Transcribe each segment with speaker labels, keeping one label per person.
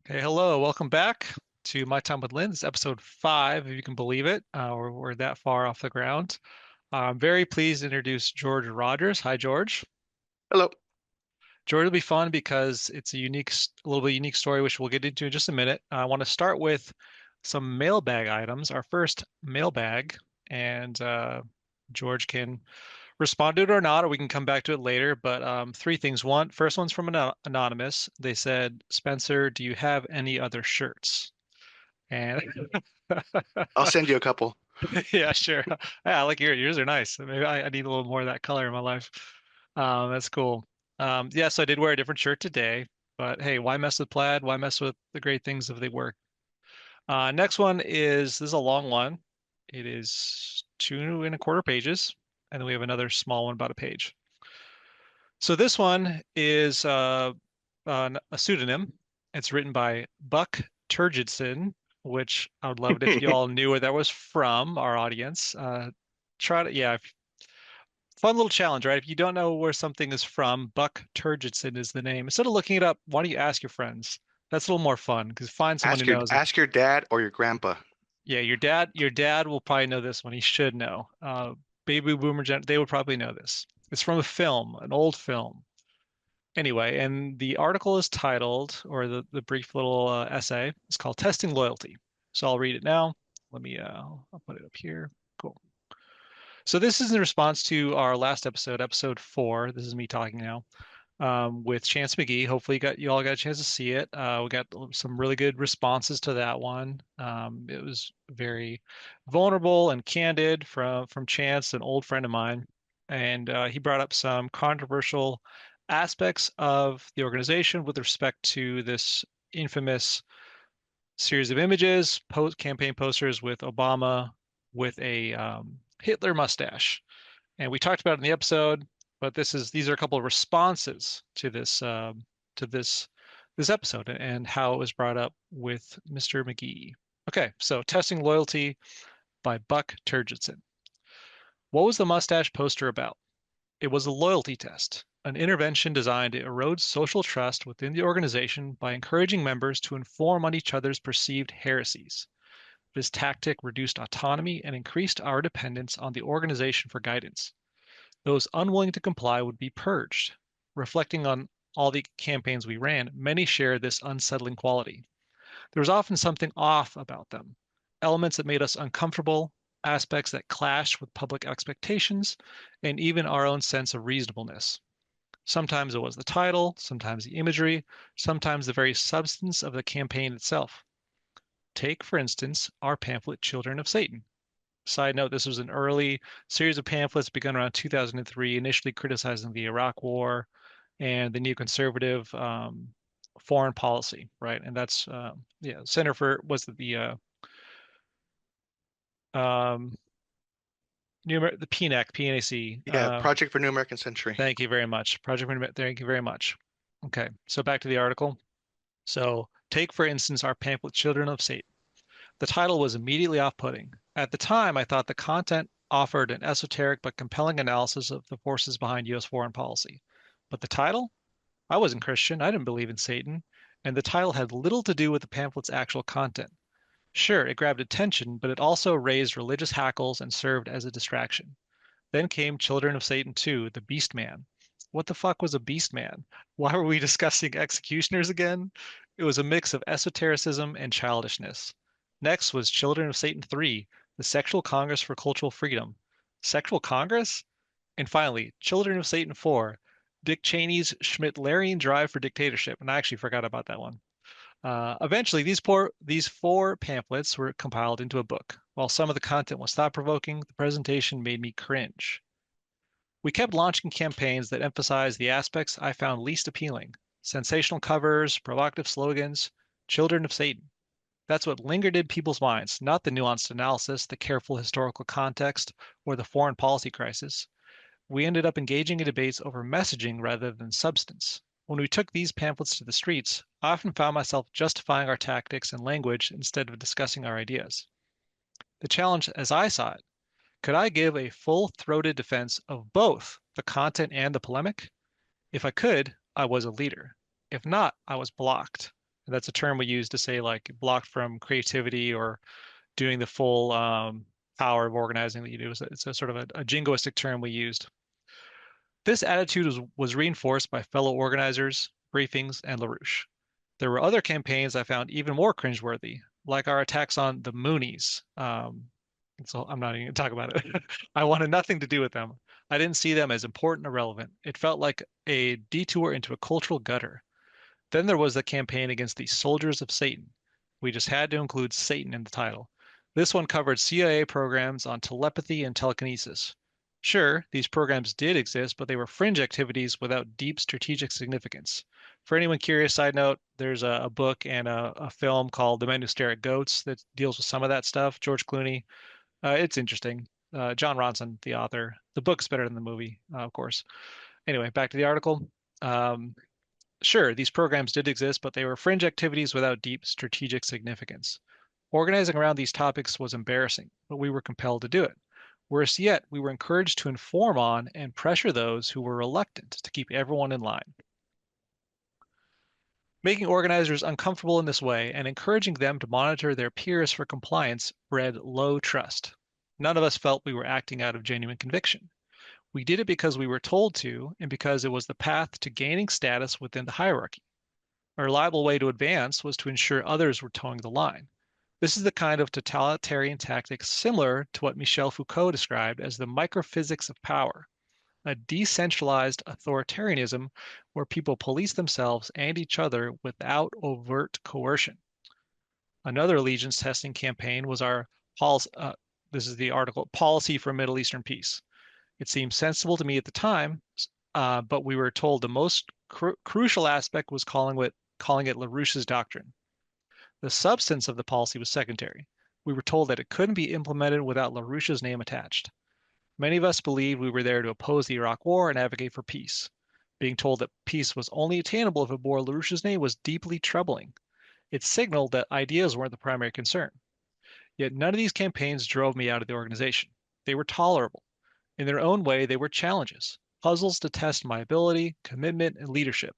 Speaker 1: Okay, hello, welcome back to My Time with Lynn. This is episode 5, if you can believe it. We're that far off the ground. I'm very pleased to introduce George Rogers. Hi, George.
Speaker 2: Hello.
Speaker 1: George will be fun because it's a little bit unique story, which we'll get into in just a minute. I want to start with some mailbag items. Our first mailbag, and George can respond to it or not, or we can come back to it later. But three things. First one's from an anonymous. They said, Spencer, do you have any other shirts? And
Speaker 2: I'll send you a couple.
Speaker 1: yeah, sure. Yeah, I like yours are nice. Maybe I need a little more of that color in my life. That's cool. Yeah, so I did wear a different shirt today, but hey, why mess with plaid? Why mess with the great things if they work? Next one is this is a long one. It is 2.25 pages, and then we have another small one about a page. So this one is a pseudonym. It's written by Buck Turgidson, which I would love it if you all knew where that was from, our audience. Fun little challenge, right? If you don't know where something is from, Buck Turgidson is the name. Instead of looking it up, why don't you ask your friends? That's a little more fun because find someone who
Speaker 2: Ask your
Speaker 1: knows it.
Speaker 2: ask your dad or your grandpa.
Speaker 1: Yeah, your dad will probably know this one. He should know. Baby boomer they would probably know this. It's from a film, an old film. Anyway, and the article is titled, or the brief little essay is called Testing Loyalty. So I'll read it now. I'll put it up here. Cool. So this is in response to our last episode, episode 4. This is me talking now, with Chance McGee. Hopefully you all got a chance to see it. We got some really good responses to that one. It was very vulnerable and candid from Chance, an old friend of mine, and he brought up some controversial aspects of the organization with respect to this infamous series of images, campaign posters with Obama with a Hitler mustache. And we talked about it in the episode, but these are a couple of responses to this episode and how it was brought up with Mr. McGee. Okay, so testing loyalty by Buck Turgidson. What was the mustache poster about? It was a loyalty test, an intervention designed to erode social trust within the organization by encouraging members to inform on each other's perceived heresies. This tactic reduced autonomy and increased our dependence on the organization for guidance. Those unwilling to comply would be purged. Reflecting on all the campaigns we ran, many shared this unsettling quality. There was often something off about them, elements that made us uncomfortable, aspects that clashed with public expectations, and even our own sense of reasonableness. Sometimes it was the title, sometimes the imagery, sometimes the very substance of the campaign itself. Take, for instance, our pamphlet Children of Satan. Side note, this was an early series of pamphlets begun around 2003, initially criticizing the Iraq War and the neoconservative foreign policy, right? And that's Center for was um, the PNAC, PNAC.
Speaker 2: Yeah, Project for New American Century.
Speaker 1: Thank you very much, Project. Thank you very much. Okay, so back to the article. So take for instance our pamphlet Children of Satan. The title was immediately off-putting. At the time, I thought the content offered an esoteric but compelling analysis of the forces behind U.S. foreign policy. But the title? I wasn't Christian, I didn't believe in Satan, and the title had little to do with the pamphlet's actual content. Sure, it grabbed attention, but it also raised religious hackles and served as a distraction. Then came Children of Satan 2, The Beast Man. What the fuck was a beast man? Why were we discussing executioners again? It was a mix of esotericism and childishness. Next was Children of Satan 3, The Sexual Congress for Cultural Freedom. Sexual Congress? And finally, Children of Satan 4, Dick Cheney's Schmittlerian Drive for Dictatorship. And I actually forgot about that one. Eventually, these four pamphlets were compiled into a book. While some of the content was thought-provoking, the presentation made me cringe. We kept launching campaigns that emphasized the aspects I found least appealing: sensational covers, provocative slogans, Children of Satan. That's what lingered in people's minds, not the nuanced analysis, the careful historical context, or the foreign policy crisis. We ended up engaging in debates over messaging rather than substance. When we took these pamphlets to the streets, I often found myself justifying our tactics and language instead of discussing our ideas. The challenge, as I saw it, could I give a full-throated defense of both the content and the polemic? If I could, I was a leader. If not, I was blocked. And that's a term we use to say like blocked from creativity or doing the full power of organizing that you do. It's a sort of a jingoistic term we used. This attitude was reinforced by fellow organizers, briefings, and LaRouche. There were other campaigns I found even more cringeworthy, like our attacks on the Moonies. So I'm not even going to talk about it. I wanted nothing to do with them. I didn't see them as important or relevant. It felt like a detour into a cultural gutter. Then there was the campaign against the Soldiers of Satan. We just had to include Satan in the title. This one covered CIA programs on telepathy and telekinesis. Sure, these programs did exist, but they were fringe activities without deep strategic significance. For anyone curious, side note, there's a book and a film called The Men Who Stare at Goats that deals with some of that stuff. George Clooney. It's interesting. John Ronson, the author. The book's better than the movie, of course. Anyway, back to the article. Um, Sure, these programs did exist, but they were fringe activities without deep strategic significance. Organizing around these topics was embarrassing, but we were compelled to do it. Worse yet, we were encouraged to inform on and pressure those who were reluctant to keep everyone in line. Making organizers uncomfortable in this way and encouraging them to monitor their peers for compliance bred low trust. None of us felt we were acting out of genuine conviction. We did it because we were told to and because it was the path to gaining status within the hierarchy. A reliable way to advance was to ensure others were towing the line. This is the kind of totalitarian tactic similar to what Michel Foucault described as the microphysics of power, a decentralized authoritarianism where people police themselves and each other without overt coercion. Another allegiance testing campaign was our policy. This is the article, Policy for Middle Eastern Peace. It seemed sensible to me at the time, but we were told the most crucial aspect was calling it LaRouche's doctrine. The substance of the policy was secondary. We were told that it couldn't be implemented without LaRouche's name attached. Many of us believed we were there to oppose the Iraq War and advocate for peace. Being told that peace was only attainable if it bore LaRouche's name was deeply troubling. It signaled that ideas weren't the primary concern. Yet none of these campaigns drove me out of the organization. They were tolerable. In their own way, they were challenges, puzzles to test my ability, commitment, and leadership.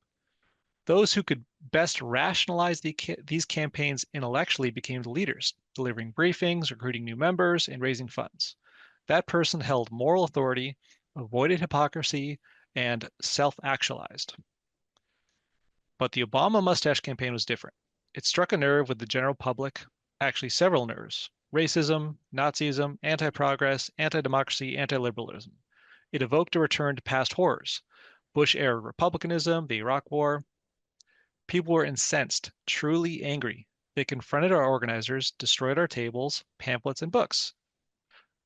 Speaker 1: Those who could best rationalize these campaigns intellectually became the leaders, delivering briefings, recruiting new members, and raising funds. That person held moral authority, avoided hypocrisy, and self-actualized. But the Obama mustache campaign was different. It struck a nerve with the general public, actually several nerves. Racism, Nazism, anti-progress, anti-democracy, anti-liberalism. It evoked a return to past horrors. Bush-era republicanism, the Iraq War. People were incensed, truly angry. They confronted our organizers, destroyed our tables, pamphlets, and books.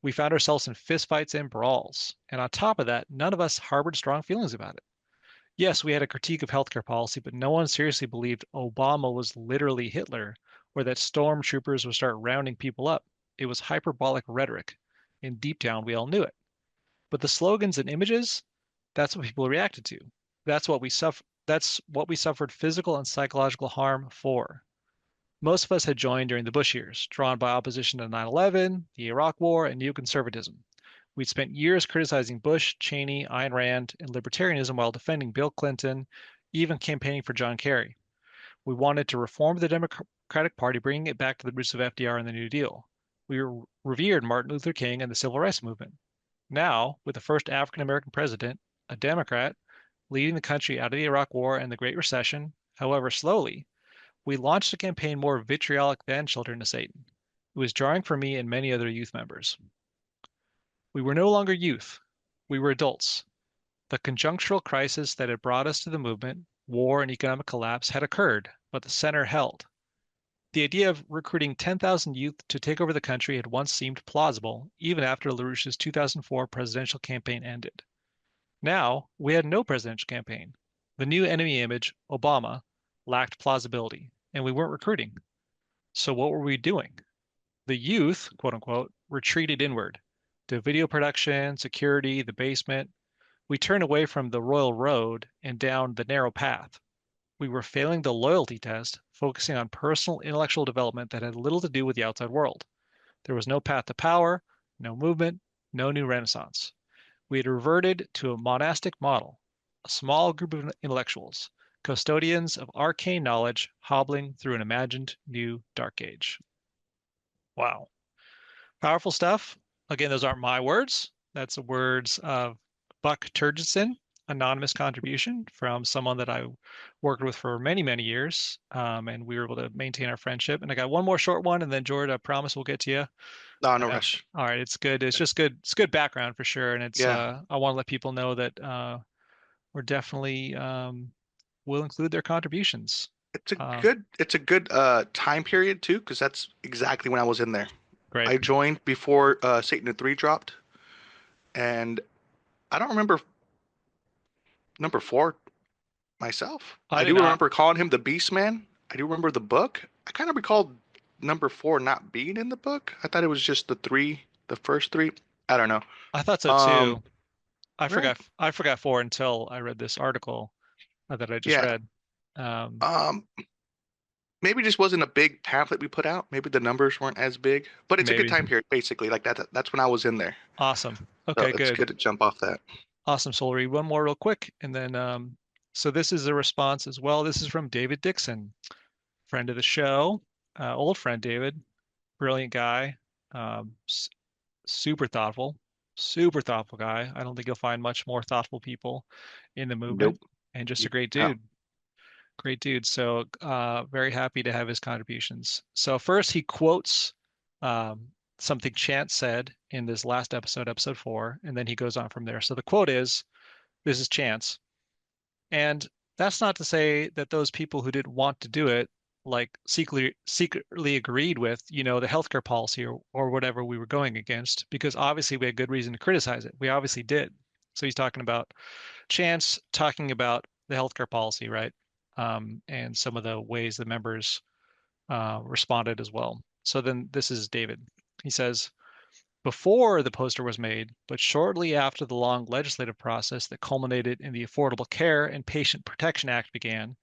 Speaker 1: We found ourselves in fistfights and brawls. And on top of that, none of us harbored strong feelings about it. Yes, we had a critique of healthcare policy, but no one seriously believed Obama was literally Hitler or that stormtroopers would start rounding people up. It was hyperbolic rhetoric, and deep down we all knew it. But the slogans and images, that's what people reacted to. That's what we suffered physical and psychological harm for. Most of us had joined during the Bush years, drawn by opposition to 9/11, the Iraq War, and neoconservatism. We'd spent years criticizing Bush, Cheney, Ayn Rand, and libertarianism while defending Bill Clinton, even campaigning for John Kerry. We wanted to reform the Democratic Party, bringing it back to the roots of FDR and the New Deal. We revered Martin Luther King and the Civil Rights Movement. Now, with the first African American president, a Democrat, leading the country out of the Iraq War and the Great Recession, however slowly, we launched a campaign more vitriolic than Children of Satan. It was jarring for me and many other youth members. We were no longer youth. We were adults. The conjunctural crisis that had brought us to the movement, war and economic collapse, had occurred, but the center held. The idea of recruiting 10,000 youth to take over the country had once seemed plausible, even after LaRouche's 2004 presidential campaign ended. Now, we had no presidential campaign. The new enemy image, Obama, lacked plausibility, and we weren't recruiting. So what were we doing? The youth, quote unquote, retreated inward to video production, security, the basement. We turned away from the royal road and down the narrow path. We were failing the loyalty test, focusing on personal intellectual development that had little to do with the outside world. There was no path to power, no movement, no new renaissance. We had reverted to a monastic model, a small group of intellectuals, custodians of arcane knowledge hobbling through an imagined new dark age. Wow. Powerful stuff. Again, those aren't my words. That's the words of Buck Turgidson, anonymous contribution from someone that I worked with for many, many years. And we were able to maintain our friendship. And I got one more short one, and then George, I promise we'll get to you.
Speaker 2: No, no
Speaker 1: Uh,
Speaker 2: rush.
Speaker 1: all right, it's good. It's just good. It's good background for sure. And it's
Speaker 2: Yeah,
Speaker 1: I want to let people know that we're definitely will include their contributions. Uh,
Speaker 2: it's a good time period too, because that's exactly when I was in there.
Speaker 1: great.
Speaker 2: I joined before Satan and 3 dropped, and I don't remember number 4 myself.
Speaker 1: I
Speaker 2: I
Speaker 1: did
Speaker 2: do
Speaker 1: not.
Speaker 2: remember calling him the Beast Man. I do remember the book. I kind of recall number 4 not being in the book. I thought it was just the first three. I don't know.
Speaker 1: I thought so
Speaker 2: Um,
Speaker 1: too. I
Speaker 2: really?
Speaker 1: forgot. I forgot four until I read this article that I just
Speaker 2: Yeah.
Speaker 1: read. Um,
Speaker 2: Um, maybe it just wasn't a big pamphlet we put out. Maybe the numbers weren't as big, but it's a good
Speaker 1: maybe.
Speaker 2: time period, basically. Like that's when I was in there.
Speaker 1: Awesome.
Speaker 2: So
Speaker 1: Okay,
Speaker 2: it's
Speaker 1: good.
Speaker 2: good to jump off that.
Speaker 1: Awesome. So we'll read one more real quick, and then so this is a response as well. This is from David Dixon, friend of the show, old friend David, brilliant guy, s super thoughtful guy. I don't think you'll find much more thoughtful people in the movement,
Speaker 2: Nope.
Speaker 1: and just
Speaker 2: You,
Speaker 1: a great
Speaker 2: no.
Speaker 1: dude. Great dude. So very happy to have his contributions. So first he quotes something Chance said in this last episode, episode 4, and then he goes on from there. So the quote is, this is Chance. And that's not to say that those people who didn't want to do it, like secretly agreed with, the healthcare policy or whatever we were going against, because obviously we had good reason to criticize it. We obviously did. So he's talking about Chance talking about the healthcare policy, right? And some of the ways the members responded as well. So then this is David. He says, before the poster was made, but shortly after the long legislative process that culminated in the Affordable Care and Patient Protection Act began,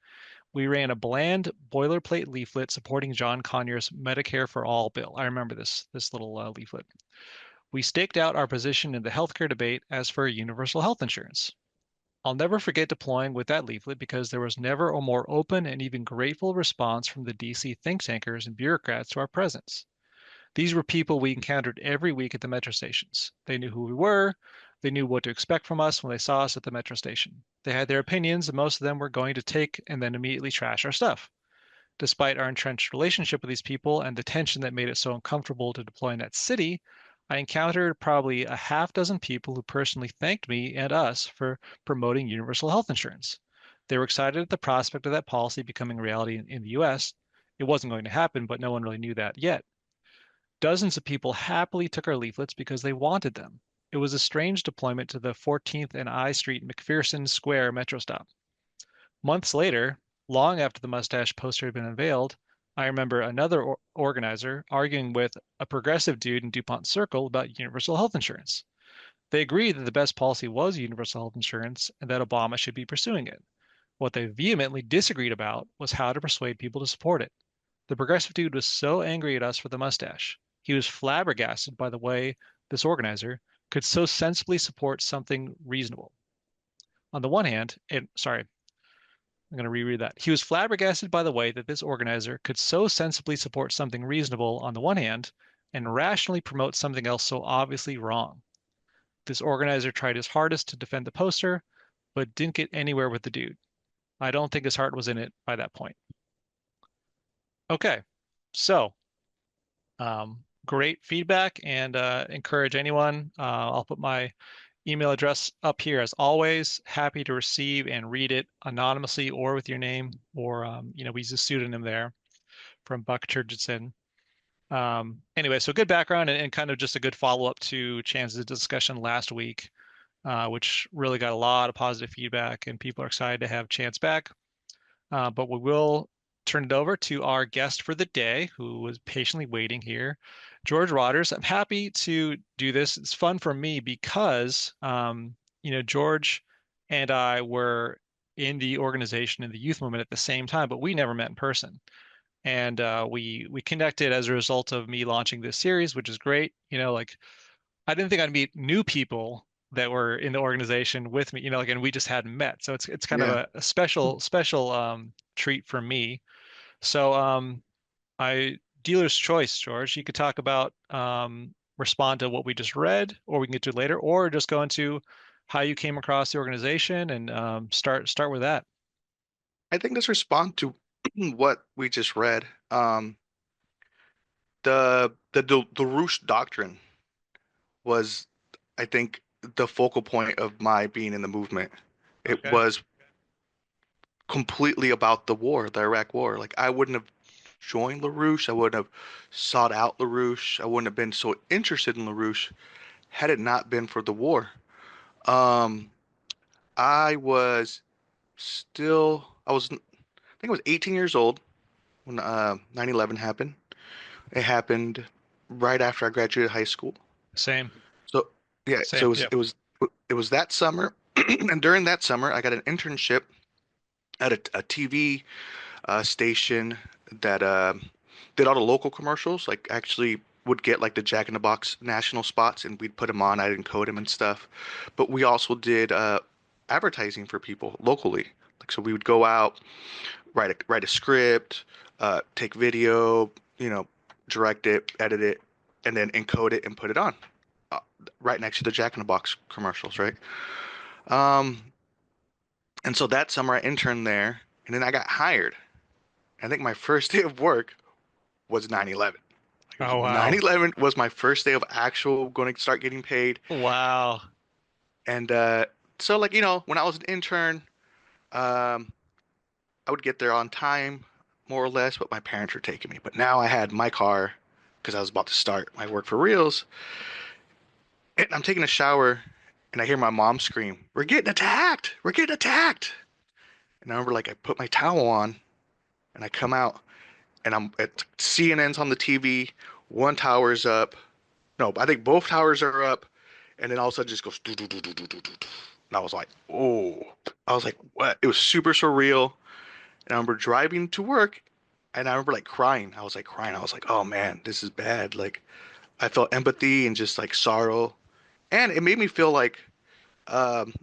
Speaker 1: we ran a bland boilerplate leaflet supporting John Conyers' Medicare for All bill. I remember this little leaflet. We staked out our position in the healthcare debate as for universal health insurance. I'll never forget deploying with that leaflet because there was never a more open and even grateful response from the DC think tankers and bureaucrats to our presence. These were people we encountered every week at the metro stations. They knew who we were. They knew what to expect from us when they saw us at the metro station. They had their opinions, and most of them were going to take and then immediately trash our stuff. Despite our entrenched relationship with these people and the tension that made it so uncomfortable to deploy in that city, I encountered probably a half dozen people who personally thanked me and us for promoting universal health insurance. They were excited at the prospect of that policy becoming reality in the US. It wasn't going to happen, but no one really knew that yet. Dozens of people happily took our leaflets because they wanted them. It was a strange deployment to the 14th and I Street McPherson Square metro stop. Months later, long after the mustache poster had been unveiled, I remember another organizer arguing with a progressive dude in DuPont Circle about universal health insurance. They agreed that the best policy was universal health insurance and that Obama should be pursuing it. What they vehemently disagreed about was how to persuade people to support it. The progressive dude was so angry at us for the mustache. He was flabbergasted by the way this organizer could so sensibly support something reasonable. On the one hand, sorry, I'm going to reread that. He was flabbergasted by the way that this organizer could so sensibly support something reasonable on the one hand and rationally promote something else so obviously wrong. This organizer tried his hardest to defend the poster, but didn't get anywhere with the dude. I don't think his heart was in it by that point. Okay, so great feedback and encourage anyone. I'll put my email address up here as always. Happy to receive and read it anonymously or with your name, or we use a pseudonym there from Buck Turgidson. Anyway, so good background and kind of just a good follow-up to Chance's discussion last week, which really got a lot of positive feedback, and people are excited to have Chance back. But we will turn it over to our guest for the day, who was patiently waiting here, George Rodgers. I'm happy to do this. It's fun for me because, George and I were in the organization in the youth movement at the same time, but we never met in person. And we connected as a result of me launching this series, which is great. Like I didn't think I'd meet new people that were in the organization with me, like, and we just hadn't met. So it's kind of
Speaker 2: Yeah.
Speaker 1: a special treat for me. So I dealer's choice, George. You could talk about respond to what we just read, or we can get to it later, or just go into how you came across the organization and start with that.
Speaker 2: I think let's respond to what we just read. The LaRouche doctrine was, I think, the focal point of my being in the movement. It
Speaker 1: Okay.
Speaker 2: was completely about the war, the Iraq war. Like I wouldn't have joined LaRouche, I wouldn't have sought out LaRouche, I wouldn't have been so interested in LaRouche had it not been for the war. Um, I was I think I was 18 years old when 9/11 happened. It happened right after I graduated high school.
Speaker 1: Same,
Speaker 2: So yeah, so
Speaker 1: same. Yep.
Speaker 2: it was that summer, and during that summer, I got an internship at a TV station that did all the local commercials. Like actually would get like the Jack in the Box national spots, and we'd put them on. I'd encode them and stuff. But we also did advertising for people locally. Like so, we would go out, write a script, take video, direct it, edit it, and then encode it and put it on uh, right next to the Jack in the Box commercials, right? Um, and so that summer I interned there, and then I got hired. I think my first day of work was 9/11. Like it was
Speaker 1: Oh wow.
Speaker 2: 9/11 was my first day of actual going to start getting paid.
Speaker 1: Wow.
Speaker 2: And so like, when I was an intern, um, I would get there on time, more or less, but my parents were taking me. But now I had my car because I was about to start my work for reals. And I'm taking a shower and I hear my mom scream, "We're getting attacked! We're getting attacked!" And I remember like I put my towel on and I come out and CNN's on the TV, one tower's up. No, I think both towers are up, and then all of a sudden it just goes do do do do do do do. And I was like, oh, I was like, what? It was super surreal. And I remember driving to work, and I remember like crying. I was like crying. I was like, oh man, this is bad. Like I felt empathy and just like sorrow, and it made me feel like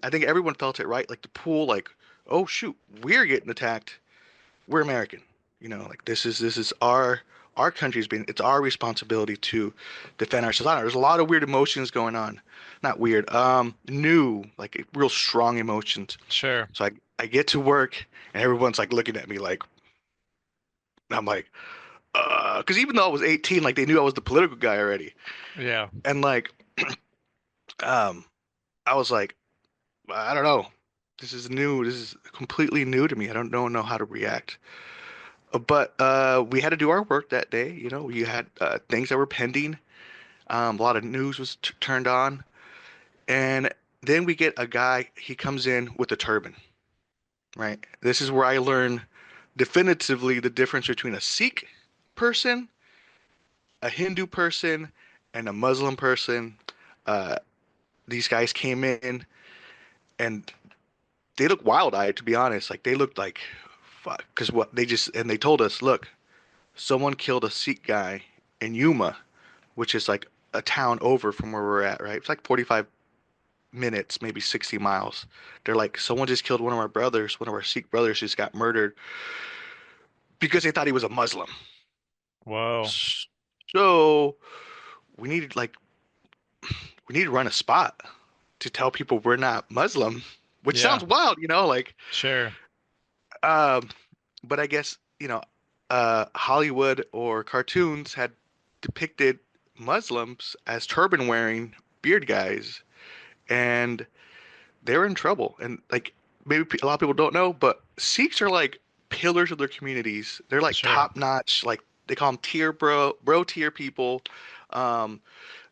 Speaker 2: I think everyone felt it, right? Like the pool, like, oh shoot, we're getting attacked. We're American. Like this is our country's been it's our responsibility to defend ourselves. I don't know, there's a lot of weird emotions going on. Not weird, new, like real strong emotions.
Speaker 1: Sure.
Speaker 2: So I get to work and everyone's like looking at me like I'm like, because even though I was 18, like they knew I was the political guy already.
Speaker 1: Yeah.
Speaker 2: And like, um, I was like, I don't know. This is new. This is completely new to me. I don't know how to react. But we had to do our work that day. We had things that were pending. A lot of news was turned on, and then we get a guy. He comes in with a turban, right? This is where I learn definitively the difference between a Sikh person, a Hindu person, and a Muslim person. Uh, these guys came in, and they looked wild-eyed, to be honest. Like they looked like, fuck, because what they just and they told us, look, someone killed a Sikh guy in Yuma, which is like a town over from where we're at, right? It's like 45 minutes, maybe 60 miles. They're like, someone just killed one of our brothers. One of our Sikh brothers just got murdered because they thought he was a Muslim.
Speaker 1: Whoa.
Speaker 2: So we needed like we need to run a spot to tell people we're not Muslim, which
Speaker 1: Yeah.
Speaker 2: sounds wild, like
Speaker 1: Sure.
Speaker 2: um but I guess, Hollywood or cartoons had depicted Muslims as turban wearing beard guys, and they were in trouble. And like maybe a lot of people don't know, but Sikhs are like pillars of their communities. They're like
Speaker 1: Sure.
Speaker 2: top notch, like they call them tier bro tier people. Um,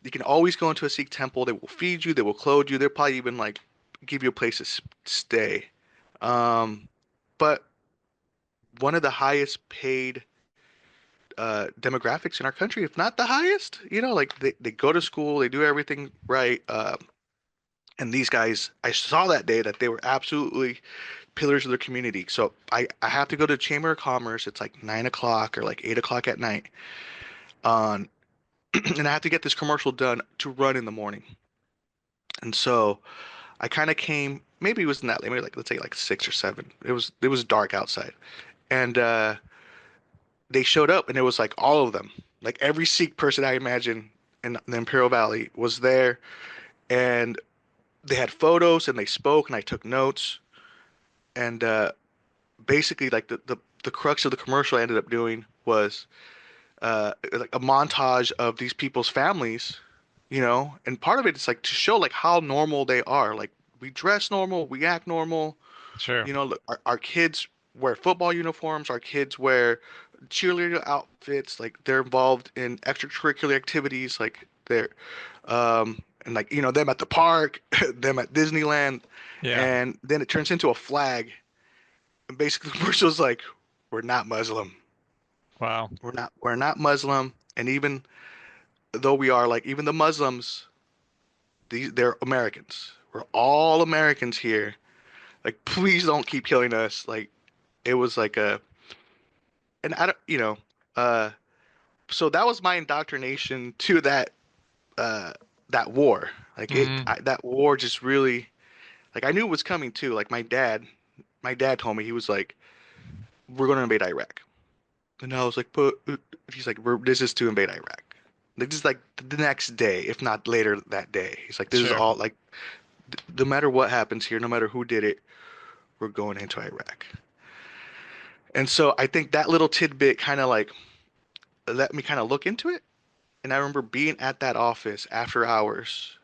Speaker 2: you can always go into a Sikh temple. They will feed you, they will clothe you. They'll probably even like give you a place to stay. Um, but one of the highest paid demographics in our country, if not the highest. Like they go to school, they do everything right. And these guys, I saw that day that they were absolutely pillars of their community. So I have to go to the Chamber of Commerce. It's like 9 o'clock or like 8 o'clock at night. On and I have to get this commercial done to run in the morning. And so I kind of came, maybe it wasn't that late, maybe like let's say like 6 or 7. It was dark outside. And they showed up and it was like all of them. Like every Sikh person I imagine in the Imperial Valley was there, and they had photos and they spoke and I took notes. And basically like the crux of the commercial I ended up doing was like a montage of these people's families, and part of it is like to show like how normal they are. Like we dress normal, we act normal.
Speaker 1: Sure.
Speaker 2: Look, our kids wear football uniforms, our kids wear cheerleader outfits, like they're involved in extracurricular activities, like they're and like them at the park, them at Disneyland,
Speaker 1: Yeah.
Speaker 2: and then it turns into a flag, and basically the commercial's like, we're not Muslim.
Speaker 1: Wow.
Speaker 2: We're not Muslim, and even though we are like even the Muslims, they're Americans. We're all Americans here. Like, please don't keep killing us. Like, it was like a, and I don't, uh, so that was my indoctrination to uh, that war. Like
Speaker 1: Hmm.
Speaker 2: that war just really, like I knew it was coming too. Like my dad told me he was like, we're going to invade Iraq, and I was like, but he's like, this is to invade Iraq. Like, this is like the next day, if not later that day. He's like, this is
Speaker 1: Sure.
Speaker 2: all like, no matter what happens here, no matter who did it, we're going into Iraq. And so I think that little tidbit kind of like let me kind of look into it. And I remember being at that office after hours,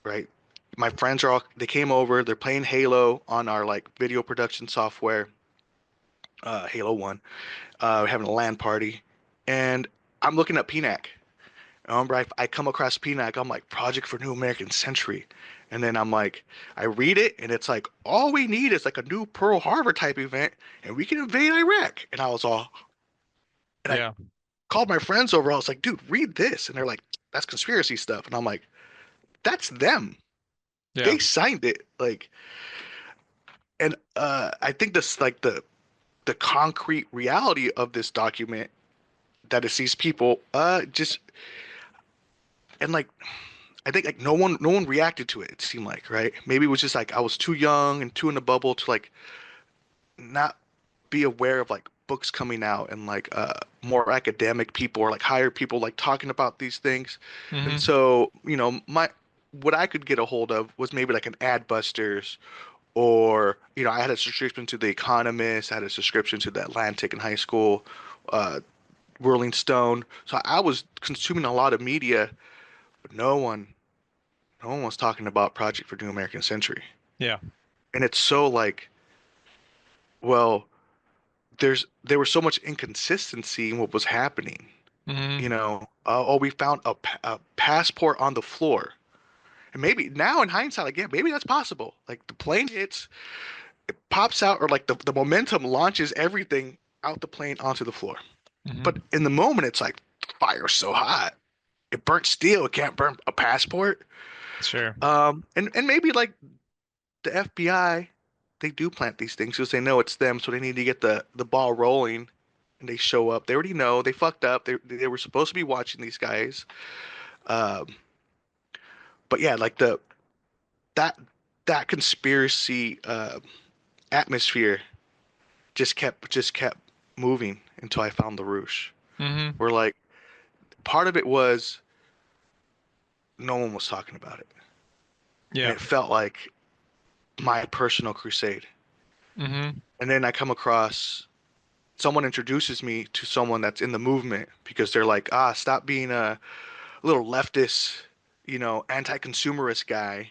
Speaker 2: right? My friends they came over, they're playing Halo on our like video production software, Halo 1. We're having a LAN party. And I'm looking at PNAC. I remember I come across PNAC, I'm like, Project for New American Century. And then I'm like, I read it, and it's like, all we need is like a new Pearl Harbor type event, and we can invade Iraq. And I was all, and I
Speaker 1: Yeah.
Speaker 2: called my friends over. I was like, dude, read this. And they're like, that's conspiracy stuff. And I'm like, that's them.
Speaker 1: Yeah.
Speaker 2: They signed it. Like, and I think this like the concrete reality of this document that is these people just and like I think like no one reacted to it, it seemed like, right? Maybe it was just like I was too young and too in the bubble to like not be aware of like books coming out and like more academic people or like higher people like talking about these things. And
Speaker 1: Hmm.
Speaker 2: so, my what I could get a hold of was maybe like an Adbusters, or I had a subscription to The Economist, I had a subscription to The Atlantic in high school, uh Rolling Stone. So I was consuming a lot of media, but no one was talking about Project for New American Century.
Speaker 1: Yeah.
Speaker 2: And it's so like, well, there was so much inconsistency in what was happening.
Speaker 1: Hmm.
Speaker 2: Oh, we found a passport on the floor. And maybe now in hindsight, like, yeah, maybe that's possible. Like the plane hits, it pops out, or like the momentum launches everything out the plane onto the floor. But
Speaker 1: Hmm.
Speaker 2: in the moment, it's like fire's so hot. It burnt steel. It can't burn a passport.
Speaker 1: Sure.
Speaker 2: And maybe like the FBI, they do plant these things because they know it's them, so they need to get the ball rolling. And they show up. They already know they fucked up. They were supposed to be watching these guys. Um, but yeah, like that that conspiracy atmosphere just kept moving until I found LaRouche.
Speaker 1: Hmm.
Speaker 2: Where like part of it was no one was talking about it, and
Speaker 1: Yeah.
Speaker 2: it felt like my personal crusade.
Speaker 1: Hmm.
Speaker 2: And then I come across someone introduces me to someone that's in the movement because they're like, stop being a little leftist, anti-consumerist guy,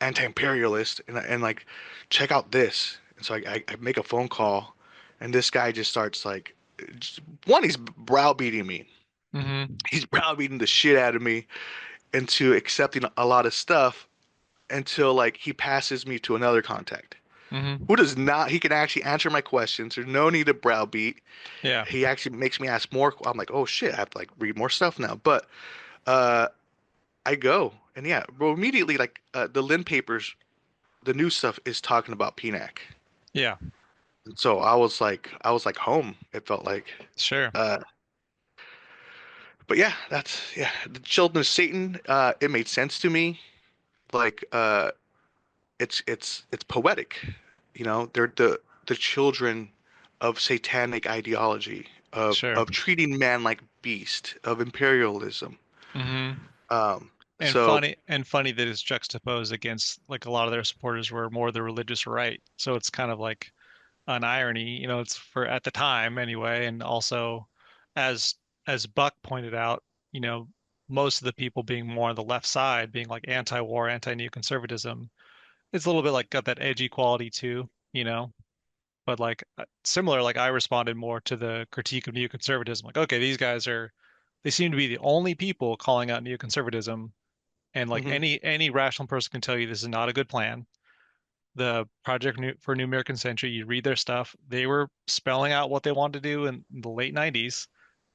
Speaker 2: anti-imperialist, and like, check out this. And so I make a phone call, and this guy just starts like, one, he's browbeating me.
Speaker 1: Hmm.
Speaker 2: He's browbeating the shit out of me into accepting a lot of stuff until like he passes me to another contact
Speaker 1: Hmm.
Speaker 2: who does not, he can actually answer my questions. There's no need to browbeat.
Speaker 1: Yeah.
Speaker 2: He actually makes me ask more. I'm like, oh shit, I have to like read more stuff now. But uh, I go, and yeah, well, immediately like the Lynn papers, the new stuff is talking about PNAC.
Speaker 1: Yeah.
Speaker 2: And so I was like home. It felt like,
Speaker 1: Sure.
Speaker 2: uh, but yeah, that's yeah. The Children of Satan. It made sense to me like it's poetic. You know, they're the children of satanic ideology,
Speaker 1: Sure.
Speaker 2: of treating man like beast, of imperialism.
Speaker 1: Hmm.
Speaker 2: So
Speaker 1: And funny that it's juxtaposed against like a lot of their supporters were more the religious right. So it's kind of like an irony, it's for at the time anyway, and also as Buck pointed out, you know, most of the people being more on the left side, being like anti-war, anti-neoconservatism, it's a little bit like got that edgy quality too, but like similar, like I responded more to the critique of neoconservatism. Like, okay, these guys they seem to be the only people calling out neoconservatism, and like
Speaker 2: mhm,
Speaker 1: any rational person can tell you this is not a good plan. The for New American Century, you read their stuff, they were spelling out what they wanted to do in the late 90s,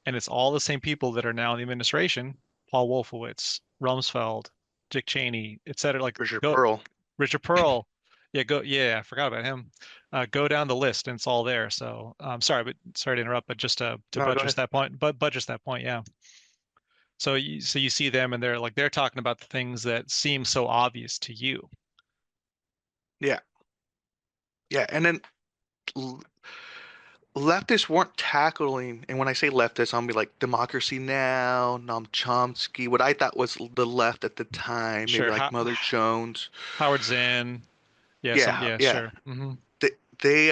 Speaker 1: and it's all the same people that are now in the administration: Paul Wolfowitz, Rumsfeld, Dick Cheney, et cetera. Like,
Speaker 2: Richard
Speaker 1: go
Speaker 2: Pearl.
Speaker 1: Richard Pearl. Yeah, I forgot about him. Go down the list and it's all there. So sorry to interrupt, but just to
Speaker 2: No, go
Speaker 1: buttress
Speaker 2: ahead.
Speaker 1: that point, but buttress that point, yeah. So you see them and they're talking about the things that seem so obvious to you.
Speaker 2: Yeah, yeah, and then l- leftists weren't tackling, and when I say leftists, I'll be like Democracy Now, Noam Chomsky, what I thought was the left at the time, maybe
Speaker 1: Sure.
Speaker 2: like Mother Jones.
Speaker 1: Howard Zinn.
Speaker 2: Yeah,
Speaker 1: Yeah,
Speaker 2: yeah.
Speaker 1: sure. Hmm.
Speaker 2: They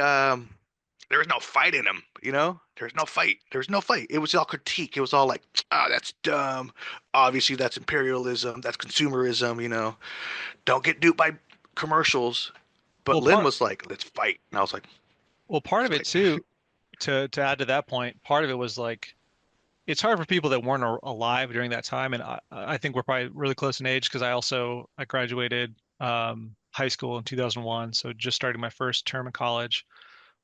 Speaker 2: there was no fight in them, you know? There's no fight. There's no fight. It was all critique. It was all like, ah, that's dumb. Obviously, that's imperialism. That's consumerism, you know? Don't get duped by commercials. But
Speaker 1: Well,
Speaker 2: Lynn was like, let's fight. And I was like,
Speaker 1: part
Speaker 2: let's
Speaker 1: of it
Speaker 2: fight.
Speaker 1: too, to add to that point, part of it was like it's hard for people that weren't alive during that time, and I think we're probably really close in age because I graduated high school in 2001, so just starting my first term in college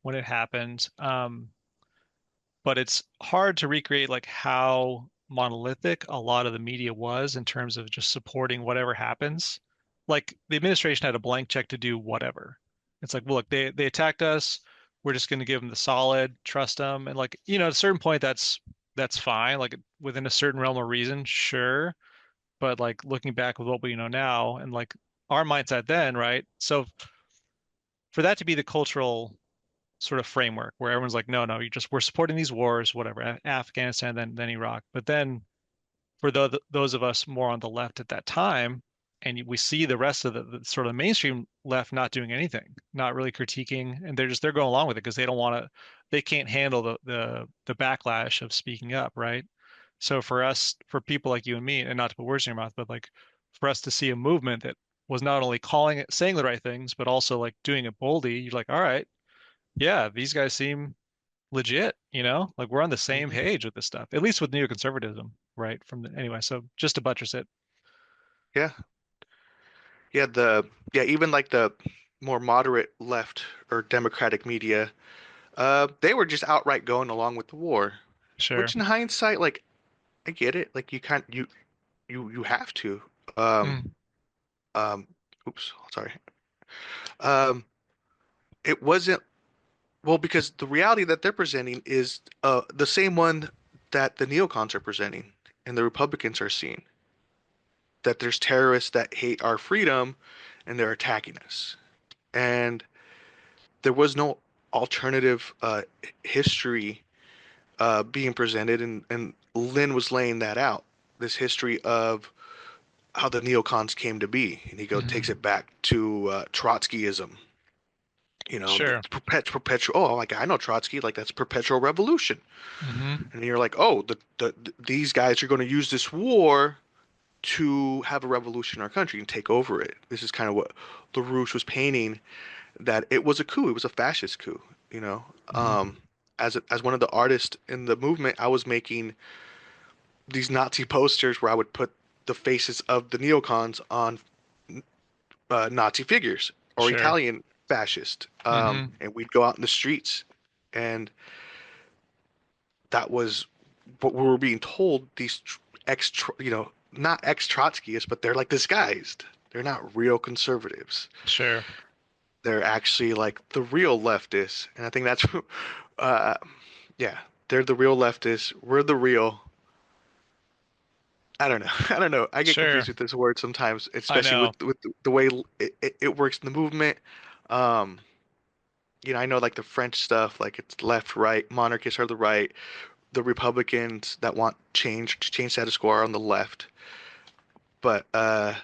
Speaker 1: when it happened. But it's hard to recreate like how monolithic a lot of the media was in terms of just supporting whatever happens. Like the administration had a blank check to do whatever. It's like, well, look, they attacked us. We're just going to give them the solid, trust them, and like at a certain point, that's fine. Like within a certain realm of reason, sure. But like looking back with what we know now, and like our mindset then, right? So for that to be the cultural sort of framework where everyone's like, no, no, we're supporting these wars, whatever, Afghanistan, then Iraq. But then for those of us more on the left at that time, and we see the rest of the sort of mainstream left not doing anything, not really critiquing, and they're going along with it because they don't want to, they can't handle the backlash of speaking up, right? So for us, for people like you and me, and not to put words in your mouth, but like for us to see a movement that was not only saying the right things, but also like doing it boldly, you're like, all right, yeah, these guys seem legit, like we're on the same
Speaker 2: Mhm.
Speaker 1: page with this stuff, at least with neoconservatism, right? Anyway, so just to buttress it,
Speaker 2: Yeah. Yeah. Even like the more moderate left or Democratic media, they were just outright going along with the war,
Speaker 1: sure.
Speaker 2: which in hindsight, like, I get it. Like, you have to. Um,
Speaker 1: Mm,
Speaker 2: um, oops, sorry. Um, it wasn't well because the reality that they're presenting is the same one that the neocons are presenting and the Republicans are seeing. That there's terrorists that hate our freedom and they're attacking us. And there was no alternative history being presented, and Lynn was laying that out. This history of how the neocons came to be, and takes
Speaker 1: hmm.
Speaker 2: it back to Trotskyism. You know, the
Speaker 1: Sure.
Speaker 2: perpetual. Oh, like I know Trotsky, like that's perpetual revolution.
Speaker 1: Hmm.
Speaker 2: And you're like, oh, these guys are going to use this war to have a revolution in our country and take over it. This is kind of what LaRouche was painting, that it was a coup. It was a fascist coup, you know.
Speaker 1: Hmm.
Speaker 2: As one of the artists in the movement, I was making these Nazi posters where I would put the faces of the neocons on Nazi figures or
Speaker 1: Sure.
Speaker 2: Italian fascist.
Speaker 1: Hmm.
Speaker 2: And we'd go out in the streets, and that was what we were being told. These ex, not ex Trotskyists, but they're like disguised. They're not real conservatives.
Speaker 1: Sure.
Speaker 2: They're actually like the real leftists, and I think that's, uh, yeah, they're the real leftists. We're the real. I don't know. I don't know. I get
Speaker 1: Sure.
Speaker 2: confused with this word sometimes,
Speaker 1: I
Speaker 2: especially
Speaker 1: know.
Speaker 2: with the way it works in the movement. Um, I know like the French stuff, like it's left, right, monarchists are the right, the Republicans that want change to change status quo are on the left. But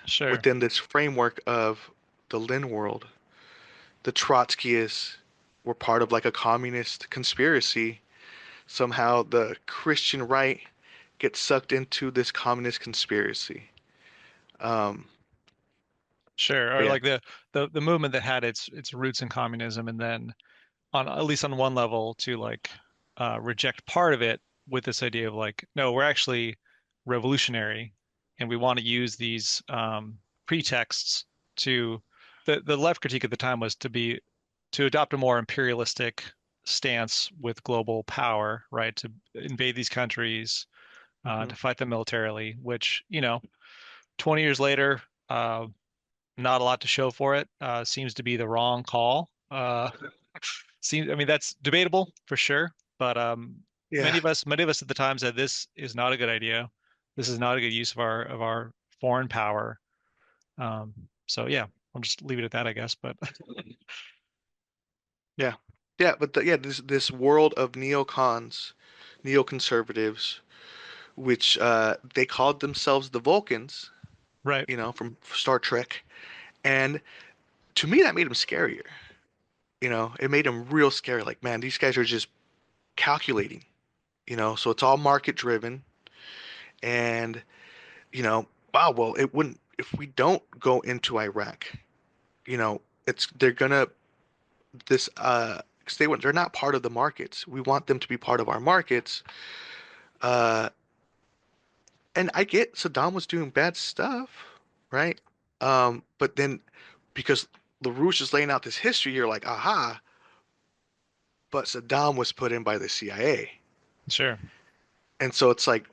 Speaker 1: Sure.
Speaker 2: within this framework of the Lin world, the Trotskyists were part of like a communist conspiracy. Somehow the Christian right gets sucked into this communist conspiracy. Um,
Speaker 1: Sure.
Speaker 2: but
Speaker 1: Or
Speaker 2: yeah.
Speaker 1: like the movement that had its roots in communism and then on at least on one level to like reject part of it with this idea of like, no, we're actually revolutionary and we want to use these pretexts to the left critique at the time was to adopt a more imperialistic stance with global power, right? To invade these countries,
Speaker 2: Hmm.
Speaker 1: to fight them militarily, which, 20 years later, not a lot to show for it. Seems to be the wrong call. I mean, that's debatable for sure, but
Speaker 2: Yeah.
Speaker 1: many of us at the time said this is not a good idea. This is not a good use of our foreign power. Um, so yeah, I'll just leave it at that, I guess. But
Speaker 2: Yeah. Yeah, but yeah, this world of neocons, neoconservatives, which they called themselves the Vulcans,
Speaker 1: right,
Speaker 2: from Star Trek, and to me that made them scarier. It made them real scary. Like, man, these guys are just calculating. So it's all market driven, and wow, well, it wouldn't if we don't go into Iraq. It's they're gonna this 'cause they're not part of the markets. We want them to be part of our markets. Uh, and I get Saddam was doing bad stuff, right? But then because LaRouche is laying out this history, you're like, aha, but Saddam was put in by the CIA.
Speaker 1: sure,
Speaker 2: And so it's like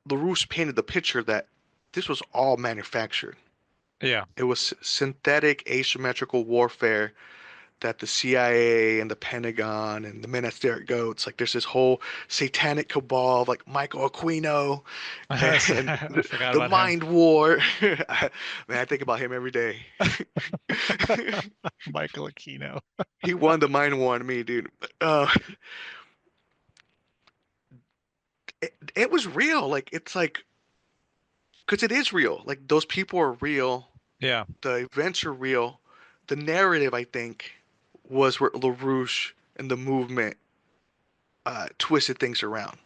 Speaker 2: LaRouche painted the picture that this was all manufactured.
Speaker 1: yeah,
Speaker 2: It was synthetic asymmetrical warfare that the CIA and the Pentagon and the men at Stare Goats, like there's this whole satanic cabal of like Michael Aquino and
Speaker 1: I forgot
Speaker 2: the
Speaker 1: about him.
Speaker 2: mind war. Man, I think about him every day.
Speaker 1: Michael Aquino.
Speaker 2: He won the mind war on me, dude. Uh, it was real. Like it's like because it is real. Like those people are real.
Speaker 1: Yeah,
Speaker 2: The events are real. The narrative, I think, was where LaRouche and the movement twisted things around.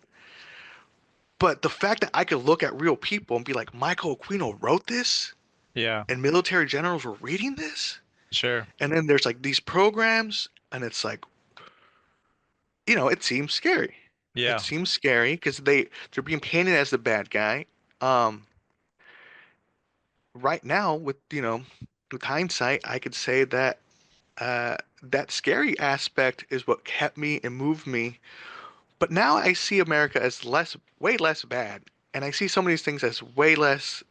Speaker 2: But the fact that I could look at real people and be like, Michael Aquino wrote this,
Speaker 1: yeah,
Speaker 2: and military generals were reading this,
Speaker 1: sure,
Speaker 2: and then there's like these programs, and it's like, it seems scary. It
Speaker 1: yeah,
Speaker 2: seems scary because they're being painted as the bad guy. Um, right now, with hindsight, I could say that that scary aspect is what kept me and moved me. But now I see America as way less bad, and I see some of these things as way less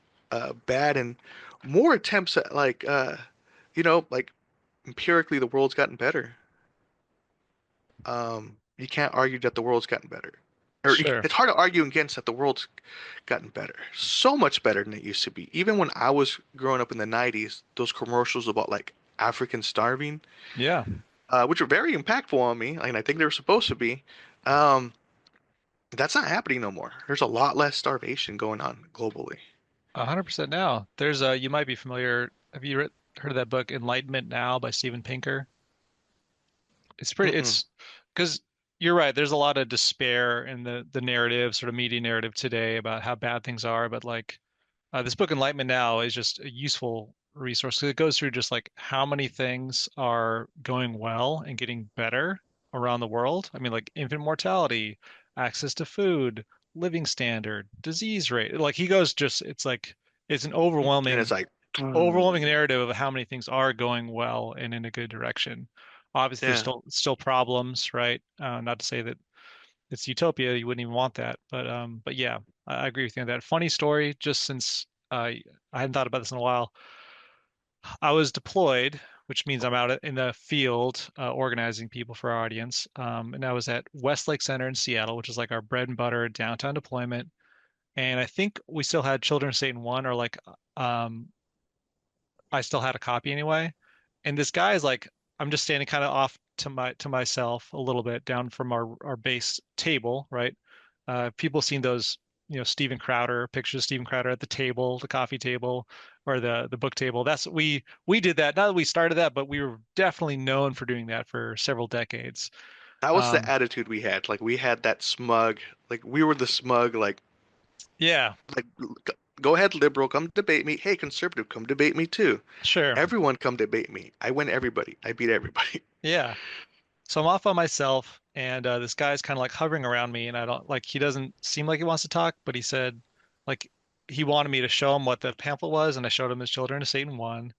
Speaker 2: bad and more attempts at like empirically the world's gotten better. You can't argue that the world's gotten better, or
Speaker 1: sure.
Speaker 2: it's hard to argue against that the world's gotten better, so much better than it used to be. Even when I was growing up in the 90s, those commercials about like Africans starving,
Speaker 1: Yeah,
Speaker 2: which were very impactful on me, and I think they were supposed to be. Um, That's not happening no more. There's a lot less starvation going on globally.
Speaker 1: 100% now. There's a, you might be familiar. Have you heard of that book, Enlightenment Now by Steven Pinker?
Speaker 2: Mm-mm.
Speaker 1: It's because you're right. There's a lot of despair in the narrative, sort of media narrative today about how bad things are. But like this book, Enlightenment Now, is just a useful resource because it goes through just like how many things are going well and getting better around the world. I mean, like infant mortality, access to food, living standard, disease rate. Like he goes just, it's like, it's an
Speaker 2: And it's like,
Speaker 1: overwhelming
Speaker 2: "Ooh."
Speaker 1: narrative of how many things are going well and in a good direction. Obviously, there's
Speaker 2: Yeah,
Speaker 1: still problems, right? Not to say that it's utopia, you wouldn't even want that, but yeah, I agree with you on that. Funny story, just since I hadn't thought about this in a while. I was deployed, which means I'm out in the field organizing people for our audience, and I was at Westlake Center in Seattle, which is like our bread and butter downtown deployment. and I think we still had Children of Satan 1, or like um I still had a copy anyway. And this guy is like, I'm just standing kind of off to myself a little bit down from our base table, right? People seen those, Steven Crowder pictures of Steven Crowder at the table, the coffee table, or the book table. That's we did that. Not that we started that, but we were definitely known for doing that for several decades.
Speaker 2: That was the
Speaker 1: Um,
Speaker 2: attitude we had. Like we had that smug, like we were the smug,
Speaker 1: yeah,
Speaker 2: like go ahead, liberal, come debate me. Hey, conservative, come debate me too.
Speaker 1: sure,
Speaker 2: Everyone come debate me. I win everybody. I beat everybody.
Speaker 1: yeah. So I'm off by myself, and this guy's kind of like hovering around me, and I don't like. He doesn't seem like he wants to talk, but he said, like, he wanted me to show him what the pamphlet was, and I showed him his Children of Satan 1. And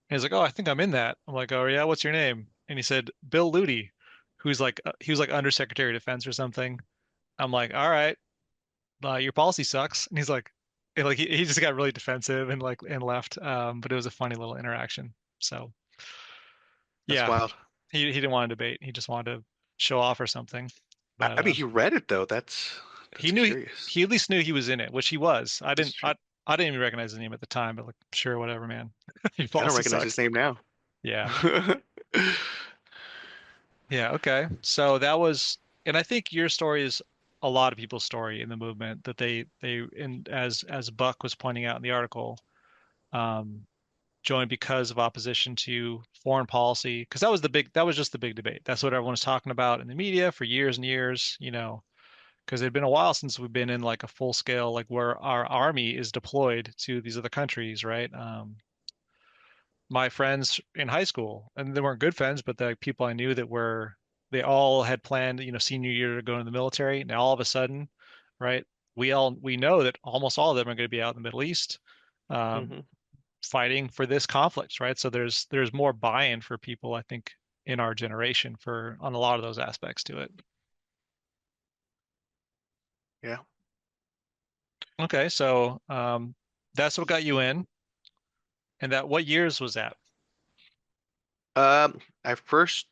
Speaker 1: he's like, "Oh, I think I'm in that." I'm like, "Oh yeah, what's your name?" And he said, "Bill Ludi," who's like, he was like Undersecretary of Defense or something. I'm like, "All right, your policy sucks." And like he just got really defensive and like and left. But it was a funny little interaction. So
Speaker 2: That's
Speaker 1: yeah,
Speaker 2: wild.
Speaker 1: he didn't want to debate. He just wanted to show off or something. But
Speaker 2: I mean, he read it though.
Speaker 1: he
Speaker 2: That's
Speaker 1: knew
Speaker 2: curious.
Speaker 1: he at least knew he was in it, which he was.
Speaker 2: That's true.
Speaker 1: I didn't even recognize his name at the time, but like sure, whatever, man. He
Speaker 2: I don't
Speaker 1: policy
Speaker 2: recognize his
Speaker 1: sucks.
Speaker 2: name now.
Speaker 1: Yeah. Yeah, okay. So that was, and I think your story is a lot of people's story in the movement that and as Buck was pointing out in the article, um, joined because of opposition to foreign policy, because that was just the big debate. That's what everyone was talking about in the media for years and years, because it had been a while since we've been in like a full scale, like where our army is deployed to these other countries, right? My friends in high school, and they weren't good friends, but the people I knew that were, they all had planned, senior year to go into the military. Now all of a sudden, right, we know that almost all of them are going to be out in the Middle East, um,
Speaker 2: Hmm.
Speaker 1: fighting for this conflict, right? So there's more buy-in for people, I think, in our generation for on a lot of those aspects to it.
Speaker 2: Yeah.
Speaker 1: Okay, so that's what got you in, and that what years was that?
Speaker 2: I first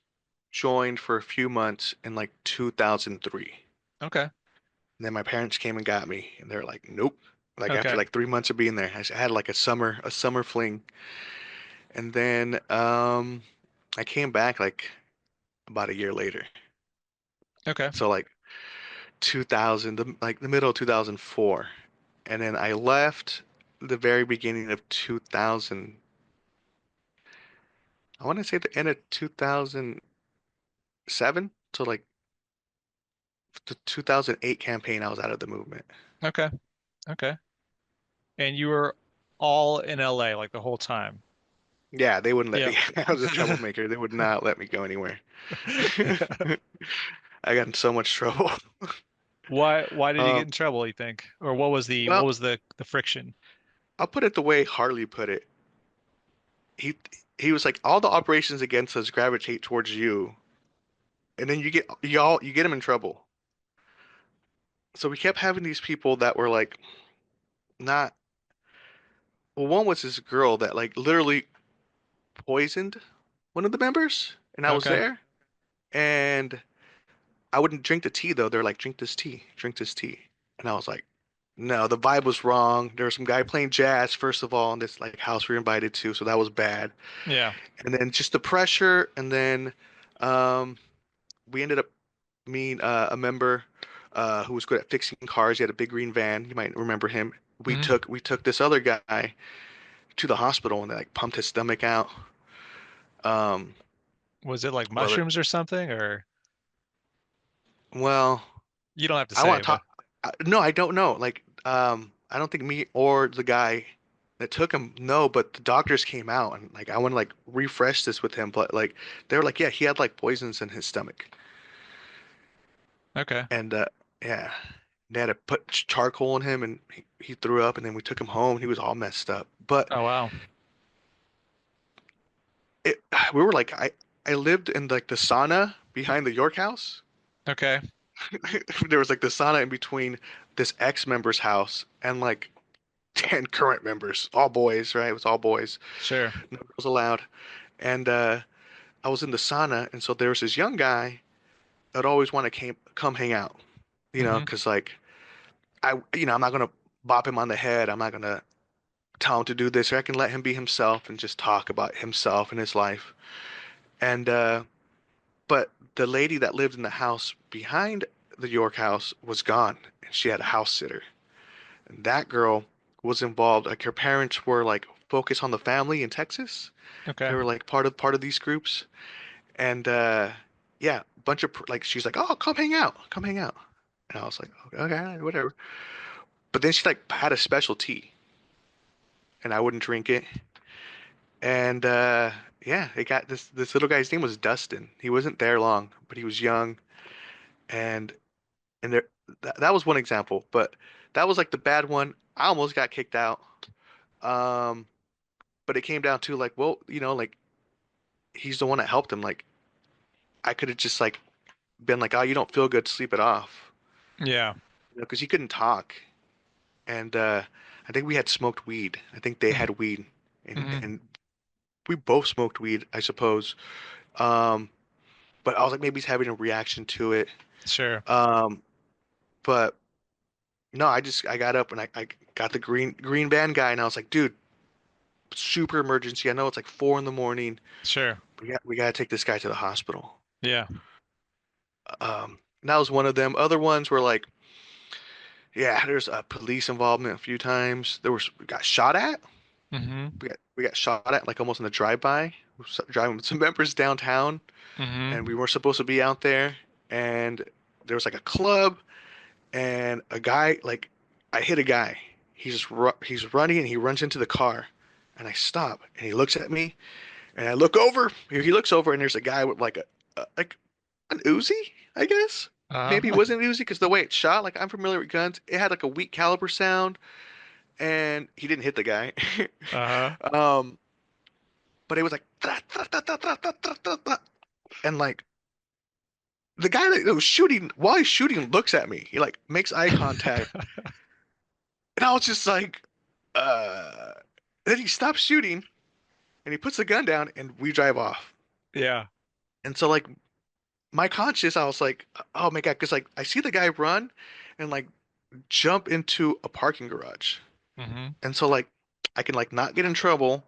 Speaker 2: joined for a few months in like 2003.
Speaker 1: Okay,
Speaker 2: And then my parents came and got me, and they're like, "Nope." Like after
Speaker 1: okay,
Speaker 2: like 3 months of being there, I had like a summer fling, and then I came back like about a year later.
Speaker 1: okay,
Speaker 2: So like 2000, like the middle of 2004, and then I left the very beginning of 2000. I want to say the end of 2007. So like the 2008 campaign, I was out of the movement.
Speaker 1: okay, okay. And you were all in LA like the whole time.
Speaker 2: Yeah, they wouldn't let
Speaker 1: Yeah.
Speaker 2: me. I was a troublemaker. They would not let me go anywhere. I got in so much trouble.
Speaker 1: Why did he get
Speaker 2: Um,
Speaker 1: in trouble, you think? Or what
Speaker 2: well,
Speaker 1: was the friction?
Speaker 2: I'll put it the way Harley put it. He he was like, all the operations against us gravitate towards you, and then you get him in trouble. So we kept having these people that were like not. Well, one was this girl that like literally poisoned one of the members, and I was
Speaker 1: Okay.
Speaker 2: there, and I wouldn't drink the tea though. They're like, drink this tea, drink this tea. And I was like, no, the vibe was wrong. There was some guy playing jazz, first of all, in this like house we were invited to, so that was bad.
Speaker 1: Yeah.
Speaker 2: And then just the pressure, and then um, we ended up meeting a member who was good at fixing cars. He had a big green van. You might remember him. We
Speaker 1: Hmm.
Speaker 2: took we took this other guy to the hospital, and they like pumped his stomach out. Um,
Speaker 1: Was it like
Speaker 2: well,
Speaker 1: mushrooms or something? Or
Speaker 2: well,
Speaker 1: you don't have to
Speaker 2: I
Speaker 1: say,
Speaker 2: want to
Speaker 1: but
Speaker 2: talk. No, I don't know. Like, I don't think me or the guy that took him know, but the doctors came out and like I want to like refresh this with him, but like they were like, yeah, he had like poisons in his stomach,
Speaker 1: okay.
Speaker 2: and yeah, they had to put charcoal in him, and he threw up, and then we took him home. He was all messed up, but
Speaker 1: Oh wow.
Speaker 2: it we were like I lived in like the sauna behind the York house.
Speaker 1: Okay.
Speaker 2: There was like the sauna in between this ex-member's house and like 10 current members, all boys, right? It was all boys,
Speaker 1: Sure.
Speaker 2: no girls allowed. And I was in the sauna, and so there was this young guy that always wanted to come hang out,
Speaker 1: Hmm.
Speaker 2: because like I'm not gonna bop him on the head. I'm not gonna tell him to do this, or I can let him be himself and just talk about himself and his life. And but the lady that lived in the house behind the York house was gone, and she had a house sitter. And that girl was involved. Like her parents were like focused on the family in Texas.
Speaker 1: Okay.
Speaker 2: They were like part of these groups, and yeah, a bunch of like she's like, oh, come hang out. And I was like, okay, whatever. But then she like had a special tea, and I wouldn't drink it. And yeah, it got this little guy's name was Dustin. He wasn't there long, but he was young, and there that was one example. But that was like the bad one. I almost got kicked out. Um, but it came down to like, well, like he's the one that helped him. Like I could have just like been like, oh, you don't feel good, sleep it off,
Speaker 1: Yeah.
Speaker 2: because he couldn't talk. And I think we had smoked weed. I think they had weed,
Speaker 1: Mm-hmm.
Speaker 2: and we both smoked weed, I suppose. Um, but I was like, maybe he's having a reaction to it.
Speaker 1: Sure.
Speaker 2: Um, but no, I got up and I got the green van guy, and I was like, dude, super emergency. I know it's like 4 in the morning.
Speaker 1: Sure.
Speaker 2: We gotta take this guy to the hospital.
Speaker 1: Yeah.
Speaker 2: And that was one of them. Other ones were like, yeah, there's a police involvement a few times. We got shot at.
Speaker 1: Mm-hmm.
Speaker 2: We got shot at like almost in a drive-by. We were driving with some members downtown, and we
Speaker 1: Mm-hmm.
Speaker 2: weren't supposed to be out there. And there was like a club, and a guy like I hit a guy. He's running and he runs into the car, and I stop and he looks at me, and I look over. He looks over and there's a guy with like like an Uzi, I guess. Maybe it
Speaker 1: Uh-huh.
Speaker 2: wasn't Uzi because the way it shot, like I'm familiar with guns, it had like a weak caliber sound, and he didn't hit the guy.
Speaker 1: Uh-huh.
Speaker 2: um, but it was like and like the guy that was shooting while he's shooting looks at me. He like makes eye contact, and I was just like, uh. Then he stops shooting and he puts the gun down and we drive off.
Speaker 1: Yeah.
Speaker 2: And so like my conscious, I was like, oh my God, because like I see the guy run and like jump into a parking garage.
Speaker 1: Mm-hmm.
Speaker 2: And so like I can like not get in trouble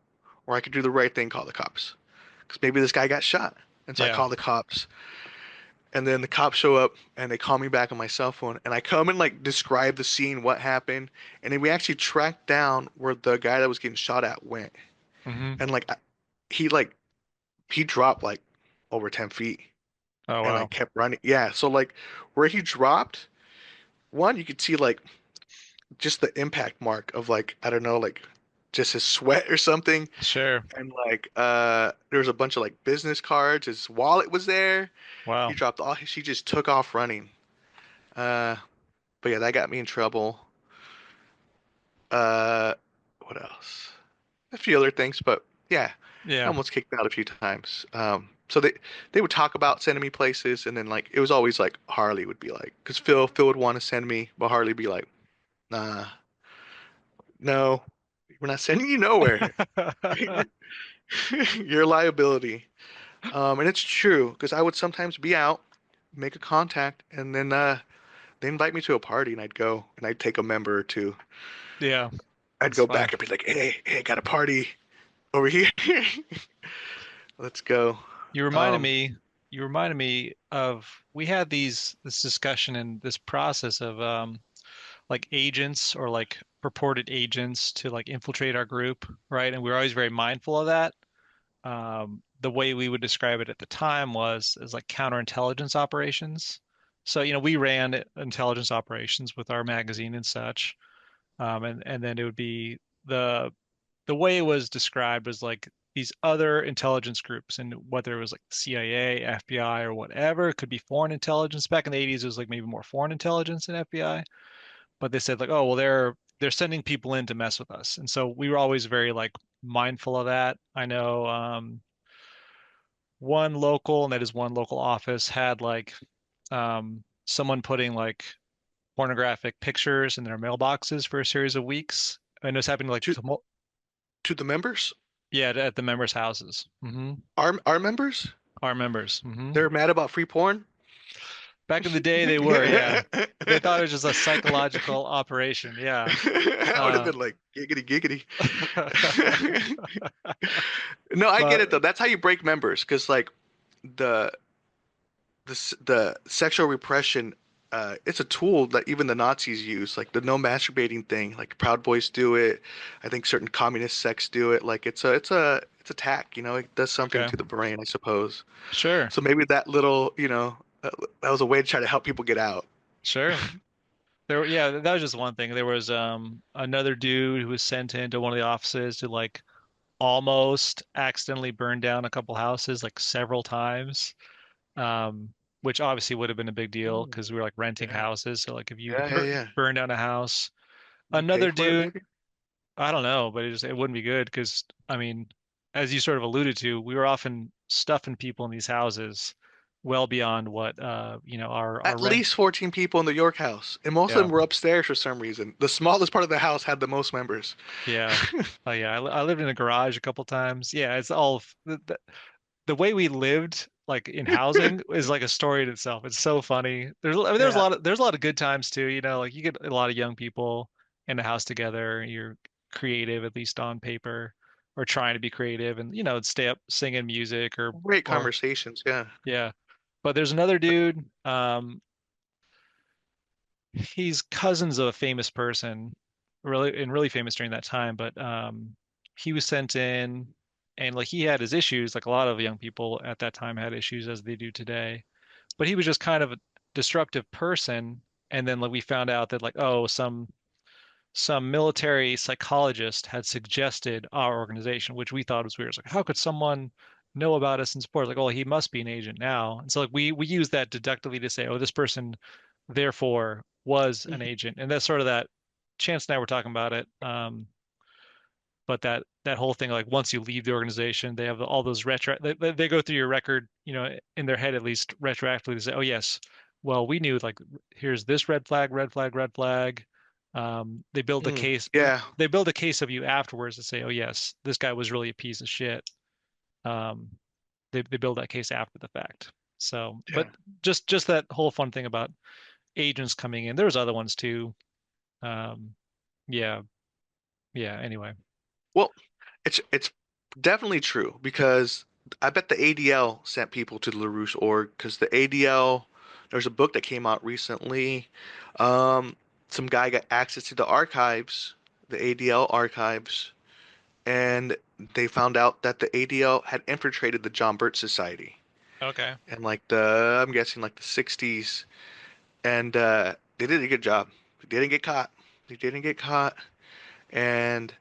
Speaker 2: or I could do the right thing, call the cops. Because maybe this guy got shot. And so I
Speaker 1: Yeah.
Speaker 2: call the cops. And then the cops show up and they call me back on my cell phone. And I come and like describe the scene, what happened. And then we actually tracked down where the guy that was getting shot at went.
Speaker 1: Mm-hmm.
Speaker 2: And he like he dropped like over 10 feet
Speaker 1: Oh
Speaker 2: and
Speaker 1: wow.
Speaker 2: like kept running. Yeah. So like where he dropped, one, you could see like just the impact mark of like, I don't know, like just his sweat or something.
Speaker 1: Sure.
Speaker 2: And like there was a bunch of like business cards. His wallet was there. He
Speaker 1: Wow.
Speaker 2: dropped all he just took off running. Uh but yeah, that got me in trouble. Uh what else? A few other things, but yeah, I
Speaker 1: Yeah.
Speaker 2: almost kicked out a few times. So they would talk about sending me places, and then like it was always like Harley would be like, because Phil would want to send me, but Harley would be like, nah, no, we're not sending you nowhere. You're a liability. And it's true because I would sometimes be out, make a contact, and then they invite me to a party, and I'd go, and I'd take a member or two.
Speaker 1: Yeah.
Speaker 2: I'd
Speaker 1: That's
Speaker 2: go
Speaker 1: funny.
Speaker 2: back and be like, hey, I got a party over here. Let's go.
Speaker 1: You reminded
Speaker 2: Um,
Speaker 1: me, you reminded me of we had this discussion and this process of like agents or like purported agents to like infiltrate our group, right? And we were always very mindful of that. The way we would describe it at the time was as like counterintelligence operations. So, we ran intelligence operations with our magazine and such. And then it would be the the way it was described was like these other intelligence groups, and whether it was like CIA, FBI, or whatever, it could be foreign intelligence. Back in the 80s, it was like maybe more foreign intelligence than FBI. But they said like, oh, well, they're sending people in to mess with us. And so we were always very like mindful of that. I know one local, and that is one local office, had like someone putting like pornographic pictures in their mailboxes for a series of weeks. And this happened like
Speaker 2: to to the members,
Speaker 1: yeah, at the members' houses.
Speaker 2: our members,
Speaker 1: Our members.
Speaker 2: they're mad about free porn.
Speaker 1: Back in the day, they were, yeah. They thought it was just a psychological operation, yeah.
Speaker 2: I would have
Speaker 1: Uh,
Speaker 2: been like giggity giggity. No, I get
Speaker 1: but
Speaker 2: it though. That's how you break members, because like the the sexual repression, it's a tool that even the Nazis use, like the no masturbating thing. Like Proud Boys do it. I think certain communist sects do it. Like it's a tack. It does something
Speaker 1: okay,
Speaker 2: to the brain, I suppose.
Speaker 1: sure,
Speaker 2: So maybe that little, that was a way to try to help people get out.
Speaker 1: sure. Yeah, that was just one thing. There was another dude who was sent into one of the offices to like almost accidentally burn down a couple houses like several times. Um, which obviously would have been a big deal
Speaker 2: Oh,
Speaker 1: because we were like renting
Speaker 2: yeah,
Speaker 1: houses. So like if you
Speaker 2: yeah, yeah, yeah.
Speaker 1: burn down a house,
Speaker 2: You pay
Speaker 1: another
Speaker 2: for it,
Speaker 1: dude,
Speaker 2: maybe.
Speaker 1: I don't know, but it wouldn't be good because I mean, as you sort of alluded to, we were often stuffing people in these houses well beyond what our
Speaker 2: At
Speaker 1: rent.
Speaker 2: least 14 people in the York house, and most of
Speaker 1: Yeah,
Speaker 2: them were upstairs for some reason. The smallest part of the house had the most members.
Speaker 1: yeah. Oh yeah, I lived in a garage a couple times. Yeah, it's all the way we lived like in housing is like a story in itself. It's so funny. I mean,
Speaker 2: Yeah.
Speaker 1: there's a lot of good times too, like you get a lot of young people in the house together. You're creative, at least on paper, or trying to be creative and stay up singing music
Speaker 2: Great
Speaker 1: or
Speaker 2: conversations, yeah.
Speaker 1: yeah. But there's another dude, he's cousins of a famous person, really famous during that time, but he was sent in and like he had his issues, like a lot of young people at that time had issues as they do today. But he was just kind of a disruptive person. And then like we found out that like, oh, some military psychologist had suggested our organization, which we thought was weird. It's like, how could someone know about us and support? Like, oh, he must be an agent now. And so like we use that deductively to say, oh, this person therefore was an
Speaker 2: Mhm.
Speaker 1: agent. And that's sort of that Chance and I were talking about it. But that whole thing, like once you leave the organization, they have all those they go through your record, in their head at least retroactively to say, oh yes, well we knew like here's this red flag, red flag, red flag. They build a case,
Speaker 2: Yeah,
Speaker 1: they build a case of you afterwards to say, oh yes, this guy was really a piece of shit. Um, they build that case after the fact. So, but
Speaker 2: yeah.
Speaker 1: just that whole fun thing about agents coming in. There was other ones too. Um, yeah, yeah. Anyway,
Speaker 2: Well, it's definitely true, because I bet the ADL sent people to the LaRouche org, because the ADL, there's a book that came out recently. Um, some guy got access to the archives, the ADL archives, and they found out that the ADL had infiltrated the John Birch Society
Speaker 1: okay,
Speaker 2: in like I'm guessing like the 60s, and they did a good job. They didn't get caught. They didn't get caught, and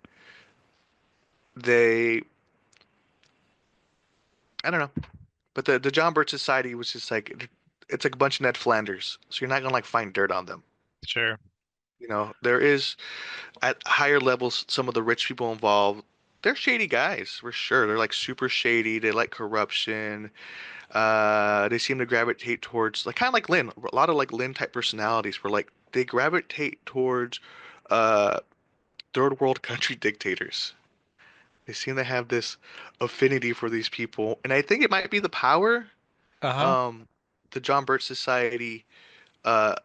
Speaker 2: they, I don't know. But the John Birch Society was just like, it's like a bunch of Ned Flanders, so you're not gonna like find dirt on them.
Speaker 1: sure.
Speaker 2: There is at higher levels some of the rich people involved. They're shady guys for sure. They're like super shady. They like corruption. They seem to gravitate towards like kind of like Lynn. A lot of like Lynn type personalities where like they gravitate towards uh third world country dictators. They seem to have this affinity for these people, and I think it might be the power.
Speaker 1: Uh-huh.
Speaker 2: Um, the John Birch Society, uh,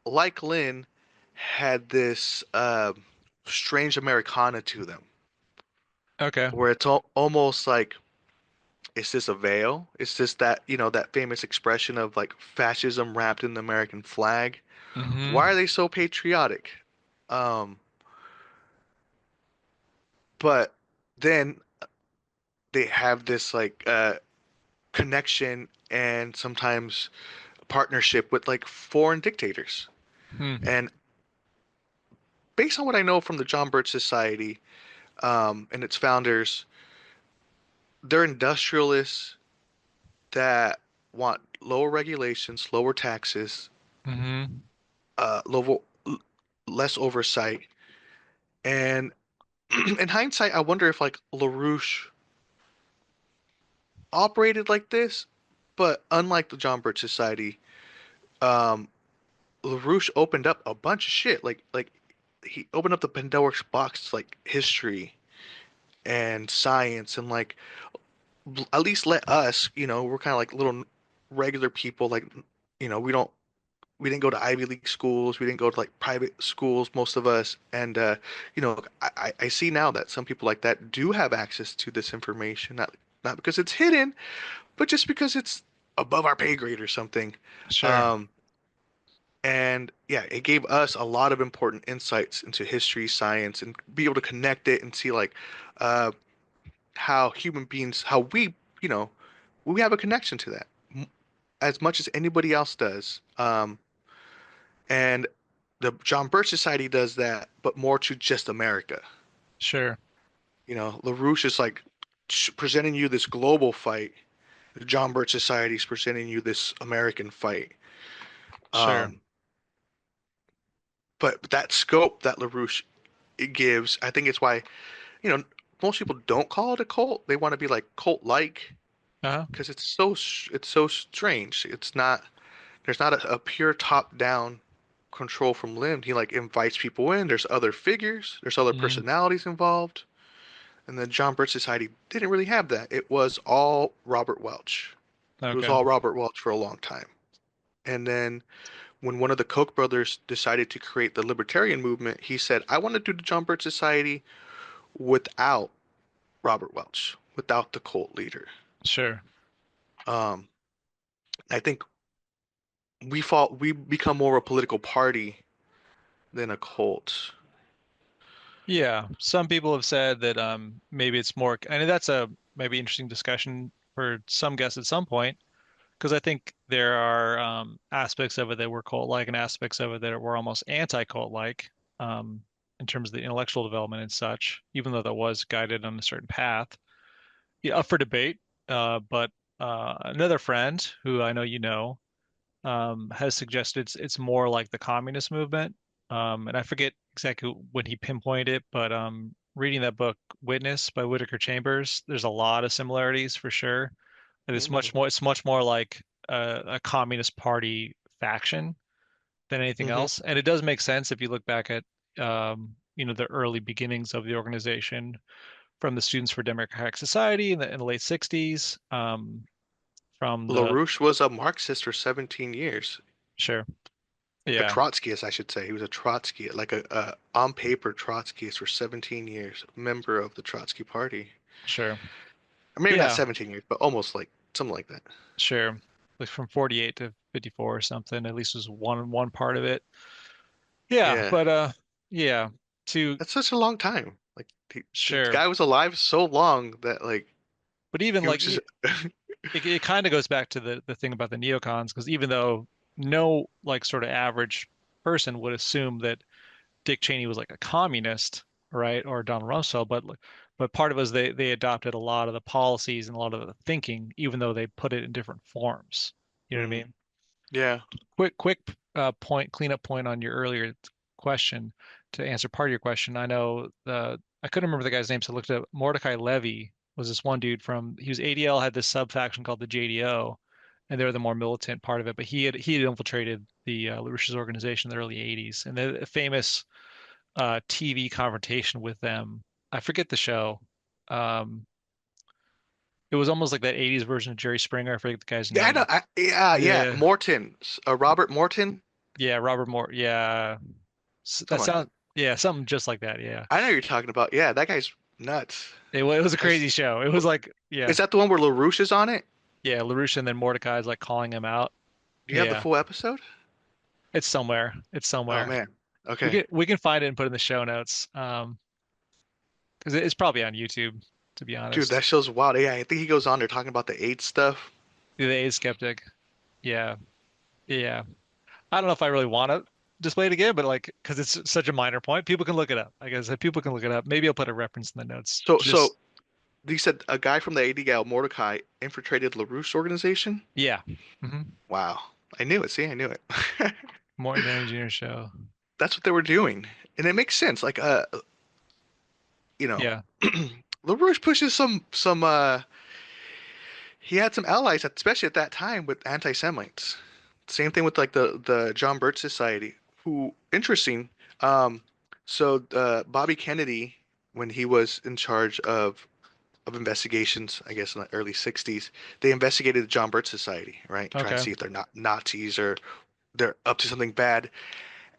Speaker 2: like Lynn, had this strange Americana to them,
Speaker 1: Okay.
Speaker 2: where it's almost like, is this a veil? Is this that famous expression of like fascism wrapped in the American flag? Why
Speaker 1: Hmm.
Speaker 2: are they so patriotic? Um, but then they have this like connection and sometimes partnership with like foreign dictators.
Speaker 1: Hmm.
Speaker 2: And based on what I know from the John Birch Society, and its founders, they're industrialists that want lower regulations, lower taxes,
Speaker 1: Hmm.
Speaker 2: lower, less oversight. And in hindsight, I wonder if like LaRouche operated like this, but unlike the John Birch Society, um, LaRouche opened up a bunch of shit. Like he opened up the Pandora's box, like history and science, and like at least let us, we're kind of like little regular people, like we don't. we didn't go to Ivy League schools. We didn't go to like private schools, most of us. And I see now that some people like that do have access to this information, not because it's hidden, but just because it's above our pay grade or something.
Speaker 1: Sure.
Speaker 2: Um, and yeah, it gave us a lot of important insights into history, science, and be able to connect it and see like uh, how human beings, how you know, we have a connection to that as much as anybody else does. And the John Birch Society does that, but more to just America.
Speaker 1: Sure.
Speaker 2: LaRouche is like presenting you this global fight. The John Birch Society is presenting you this American fight.
Speaker 1: Sure.
Speaker 2: Um, but that scope that LaRouche it gives, I think it's why, you know, most people don't call it a cult. They want to be like cult-like
Speaker 1: Uh-huh.
Speaker 2: because it's so strange. It's not there's not a pure top-down control from Lim. He like invites people in. There's other figures. There's other
Speaker 1: Hmm.
Speaker 2: personalities involved. And the John Birch Society didn't really have that. It was all Robert Welch. It was
Speaker 1: Okay.
Speaker 2: all Robert Welch for a long time. And then when one of the Koch brothers decided to create the libertarian movement, he said, I want to do the John Birch Society without Robert Welch, without the cult leader.
Speaker 1: Sure.
Speaker 2: Um, I think we become more a political party than a cult.
Speaker 1: Yeah. Some people have said that maybe it's more, and that's a maybe interesting discussion for some guests at some point, because I think there are aspects of it that were cult-like and aspects of it that were almost anti-cult-like in terms of the intellectual development and such, even though that was guided on a certain path. Yeah, up for debate. But another friend who I know you know has suggested it's more like the communist movement. And I forget exactly when he pinpointed it, but reading that book, Witness by Whitaker Chambers, there's a lot of similarities for sure. And
Speaker 2: Mm.
Speaker 1: it's much more like a communist party faction than anything
Speaker 2: Hmm.
Speaker 1: else. And it does make sense if you look back at the early beginnings of the organization from the Students for Democratic Society in the late 60s, from the
Speaker 2: LaRouche was a Marxist for 17 years.
Speaker 1: sure.
Speaker 2: A
Speaker 1: Yeah,
Speaker 2: Trotskyist, I should say. He was a Trotskyist, like a on paper Trotskyist for 17 years, member of the Trotsky Party.
Speaker 1: sure.
Speaker 2: Or maybe not
Speaker 1: Yeah,
Speaker 2: 17 years, but almost like something like that.
Speaker 1: sure. Like from 48 to 54 or something, at least was one part of it. Yeah,
Speaker 2: Yeah,
Speaker 1: but yeah, to
Speaker 2: that's such a long time. Like the
Speaker 1: sure.
Speaker 2: guy was alive so long that like
Speaker 1: But even
Speaker 2: he was
Speaker 1: like
Speaker 2: just.
Speaker 1: it kind of goes back to the thing about the neocons, because even though no like sort of average person would assume that Dick Cheney was like a communist, right, or Donald Rumsfeld, but part of it was they adopted a lot of the policies and a lot of the thinking, even though they put it in different forms. You know what I
Speaker 2: Mm,
Speaker 1: mean?
Speaker 2: yeah.
Speaker 1: Quick cleanup point on your earlier question to answer part of your question. I know I couldn't remember the guy's name, so I looked up Mordecai Levy was this one dude he was ADL, had this sub faction called the JDO, and they were the more militant part of it. But he had infiltrated the LaRouche's organization in the early 80s, and the famous TV confrontation with them. I forget the show. Um, it was almost like that 80s version of Jerry Springer. I forget the guy's
Speaker 2: Yeah, I know.
Speaker 1: name.
Speaker 2: Yeah.
Speaker 1: Yeah,
Speaker 2: Morton, Robert Morton,
Speaker 1: yeah, Robert Moore. Yeah, that
Speaker 2: something like that.
Speaker 1: sounds yeah, something just like that. Yeah,
Speaker 2: I know who you're talking about. Yeah, that guy's nuts.
Speaker 1: it was a
Speaker 2: I s-
Speaker 1: crazy show. It was like yeah,
Speaker 2: Is that the one where LaRouche is on it?
Speaker 1: yeah, LaRouche and then Mordecai's like calling him out.
Speaker 2: Do you have the
Speaker 1: Yeah,
Speaker 2: full episode?
Speaker 1: it's somewhere. It's
Speaker 2: Oh
Speaker 1: somewhere.
Speaker 2: man. Okay.
Speaker 1: We can find it and put it in the show notes. Because it's probably on YouTube, to be
Speaker 2: Dude,
Speaker 1: honest.
Speaker 2: that show's wild. Yeah, I think he goes on there talking about the AIDS stuff.
Speaker 1: The AIDS skeptic. Yeah, yeah. I don't know if I really want to display it again, but like, because it's such a minor point, people can look it up. I guess if people can look it up, maybe I'll put a reference in the notes.
Speaker 2: So
Speaker 1: Just,
Speaker 2: he said a guy from the AD gal, Mordecai, infiltrated LaRouche organization.
Speaker 1: yeah. Hmm.
Speaker 2: Wow. I knew it. See, I knew it.
Speaker 1: Morton Downey Jr. show.
Speaker 2: That's what they were doing. And it makes sense. Like you know,
Speaker 1: Yeah.
Speaker 2: LaRouche pushes he had some allies, especially at that time with anti-Semites. Same thing with like the John Birch Society, who interesting. Um, Bobby Kennedy, when he was in charge of investigations, I guess in the early 60s, they investigated the John Birch Society, right? Trying to
Speaker 1: Okay.
Speaker 2: see if they're not Nazis or they're up to something bad.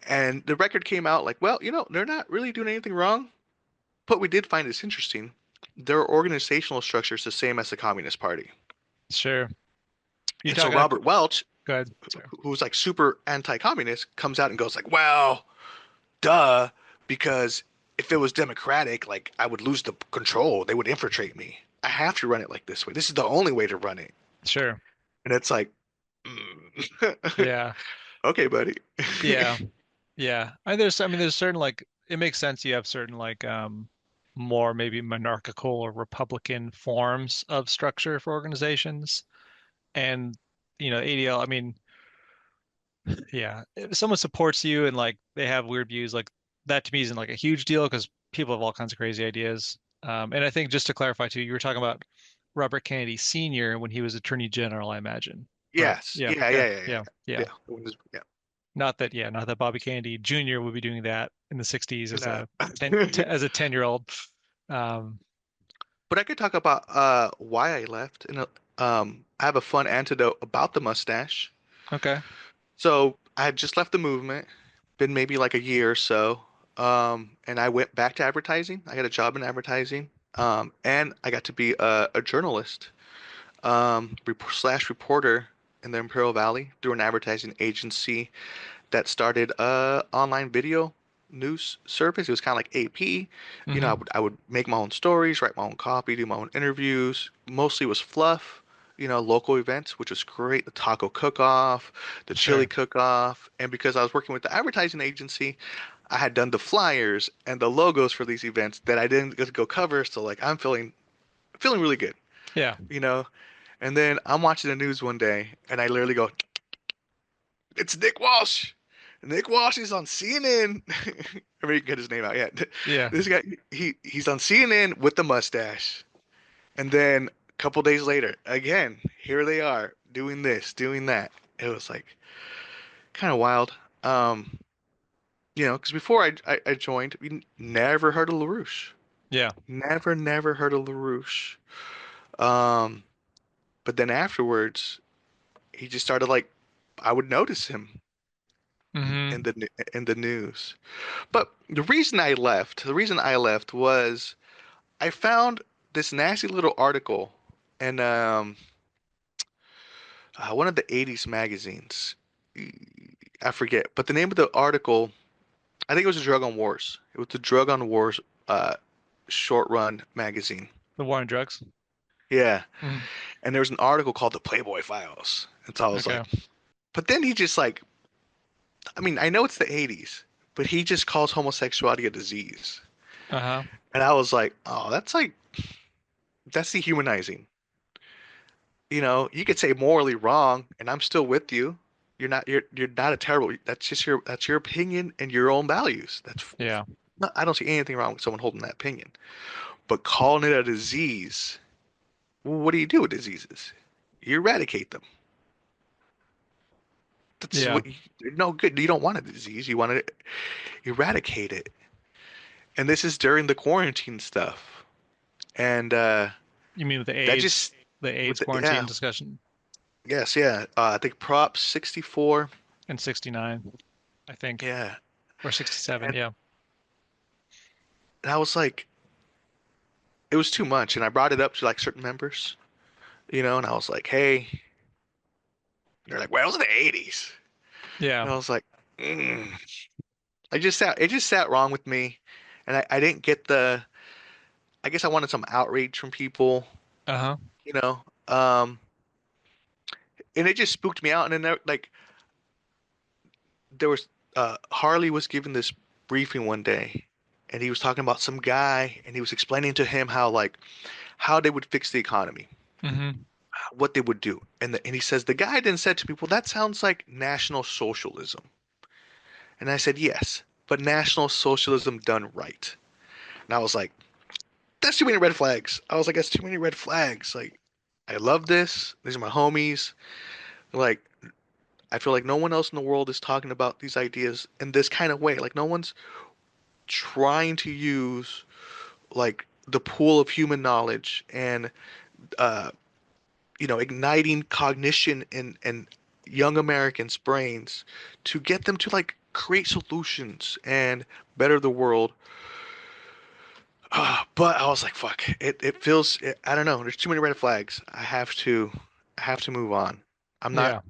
Speaker 2: And the record came out like, well, they're not really doing anything wrong. But we did find this interesting. Their organizational structure is the same as the Communist Party.
Speaker 1: Sure. You
Speaker 2: And so
Speaker 1: talking about,
Speaker 2: Robert Welch,
Speaker 1: go ahead. Sorry.
Speaker 2: who's like super anti-communist, comes out and goes like, well, duh, because if it was democratic, like I would lose the control. They would infiltrate me. I have to run it like this way. This is the only way to run it.
Speaker 1: Sure.
Speaker 2: And it's like, mm.
Speaker 1: Yeah.
Speaker 2: Okay, buddy.
Speaker 1: Yeah. Yeah. I mean, there's certain like it makes sense you have certain like more maybe monarchical or republican forms of structure for organizations. And ADL, I mean, yeah, if someone supports you and like they have weird views, like that to me isn't like a huge deal because people have all kinds of crazy ideas. And I think just to clarify too, you were talking about Robert Kennedy Sr. when he was Attorney General, I imagine. Right.
Speaker 2: Yes.
Speaker 1: Yeah.
Speaker 2: Yeah,
Speaker 1: Okay.
Speaker 2: yeah, yeah, yeah.
Speaker 1: Yeah. Yeah.
Speaker 2: Yeah. Yeah.
Speaker 1: Not that Bobby Kennedy Jr. would be doing that in the 60s as
Speaker 2: No.
Speaker 1: a 10-year-old. Um,
Speaker 2: But I could talk about why I left. And I have a fun anecdote about the mustache.
Speaker 1: okay.
Speaker 2: So I had just left the movement, been maybe like a year or so, and I went back to advertising. I got a job in advertising, and I got to be a journalist, slash reporter in the Imperial Valley through an advertising agency that started online video news service. It was kind of like AP.
Speaker 1: Hmm.
Speaker 2: I would make my own stories, write my own copy, do my own interviews. Mostly was fluff, local events, which was great. The taco cook-off, the chili
Speaker 1: Sure.
Speaker 2: cook-off, and because I was working with the advertising agency, I had done the flyers and the logos for these events that I didn't get to go cover. So like I'm feeling really good,
Speaker 1: Yeah.
Speaker 2: you know. And then I'm watching the news one day, and I literally go, "It's Nick Walsh. Nick Walsh is on CNN." I mean, you can get his name out. Yeah,
Speaker 1: Yeah.
Speaker 2: this guy, he's on CNN with the mustache. And then a couple days later, again, here they are doing this, doing that. It was like kind of wild. Um, because before I joined, we never heard of LaRouche.
Speaker 1: Yeah.
Speaker 2: Never heard of LaRouche. Um, but then afterwards, he just started like I would notice him
Speaker 1: Hmm.
Speaker 2: in the news. But the reason I left was I found this nasty little article in one of the 80s magazines. I forget, but the name of the article, I think it was a Drug on Wars. It was the Drug on Wars uh, short run magazine.
Speaker 1: The war on drugs.
Speaker 2: Yeah,
Speaker 1: Hmm.
Speaker 2: and there was an article called the Playboy Files. And so I was
Speaker 1: Okay.
Speaker 2: like, but then he just like, I mean, I know it's the 80s, but he just calls homosexuality a disease.
Speaker 1: Uh-huh.
Speaker 2: And I was like, oh, that's dehumanizing. You could say morally wrong, and I'm still with you. You're not a terrible. That's your opinion and your own values.
Speaker 1: Yeah.
Speaker 2: I don't see anything wrong with someone holding that opinion. But calling it a disease, well, what do you do with diseases? You eradicate them. That's
Speaker 1: Yeah.
Speaker 2: what no good. You don't want a disease. You want to eradicate it. And this is during the quarantine stuff. And
Speaker 1: You mean with
Speaker 2: that just
Speaker 1: the AIDS quarantine
Speaker 2: yeah,
Speaker 1: discussion
Speaker 2: yes, yeah. I think Prop 64.
Speaker 1: in 69, I think,
Speaker 2: Yeah.
Speaker 1: or 67.
Speaker 2: And
Speaker 1: Yeah.
Speaker 2: I was like, it was too much. And I brought it up to like certain members, and I was like, hey, they're like, well, it was in the 80s.
Speaker 1: Yeah.
Speaker 2: And I was like, mm. It just sat wrong with me. And I didn't get I guess I wanted some outrage from people,
Speaker 1: Uh-huh.
Speaker 2: you know, um, and it just spooked me out. And then there was, Harley was giving this briefing one day, and he was talking about some guy, and he was explaining to him how they would fix the economy,
Speaker 1: Hmm.
Speaker 2: what they would do. And he says the guy then said to me, well, that sounds like National Socialism. And I said, yes, but National Socialism done right. And I was like, that's too many red flags. I was like, that's too many red flags. Like, I love this. These are my homies. Like, I feel like no one else in the world is talking about these ideas in this kind of way. Like, no one's trying to use like the pool of human knowledge and uh, igniting cognition and young Americans' brains to get them to like create solutions and better the world. But I was like, fuck, it feels, I don't know. There's too many red flags. I have to move on. I'm not,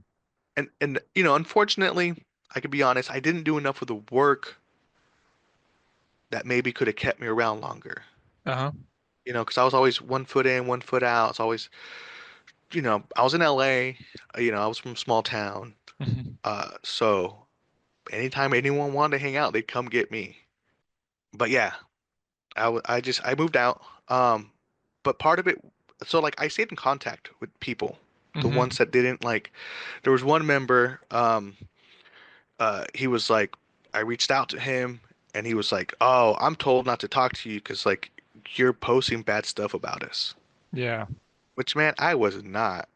Speaker 1: Yeah.
Speaker 2: and unfortunately, I could be honest, I didn't do enough of the work that maybe could have kept me around longer.
Speaker 1: Uh-huh.
Speaker 2: Because I was always 1 foot in, 1 foot out. It's always, I was in LA, I was from a small town.
Speaker 1: Hmm.
Speaker 2: So anytime anyone wanted to hang out, they'd come get me. But yeah, I moved out. But part of it, so like I stayed in contact with people, the
Speaker 1: Hmm.
Speaker 2: ones that didn't like. There was one member, he was like, I reached out to him, and he was like, "Oh, I'm told not to talk to you because like you're posting bad stuff about us."
Speaker 1: Yeah.
Speaker 2: Which, man, I was not.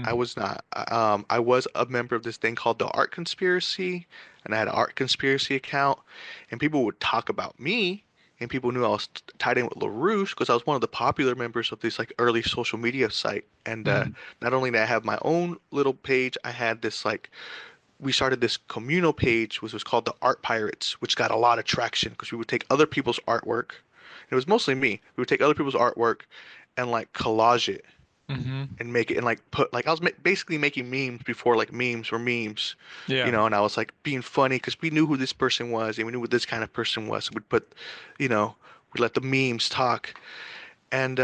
Speaker 2: I
Speaker 1: Hmm.
Speaker 2: was not. I was a member of this thing called the Art Conspiracy, and I had an Art Conspiracy account, and people would talk about me, and people knew I was tied in with LaRouche because I was one of the popular members of this like early social media site. And
Speaker 1: Hmm.
Speaker 2: not only did I have my own little page, I had this like we started this communal page, which was called the Art Pirates, which got a lot of traction because we would take other people's artwork. It was mostly me. We would take other people's artwork and like collage it
Speaker 1: Hmm.
Speaker 2: and make it and like put like I was basically making memes before like memes were memes,
Speaker 1: Yeah.
Speaker 2: and I was like being funny because we knew who this person was and we knew what this kind of person was. So we'd put, we'd let the memes talk. And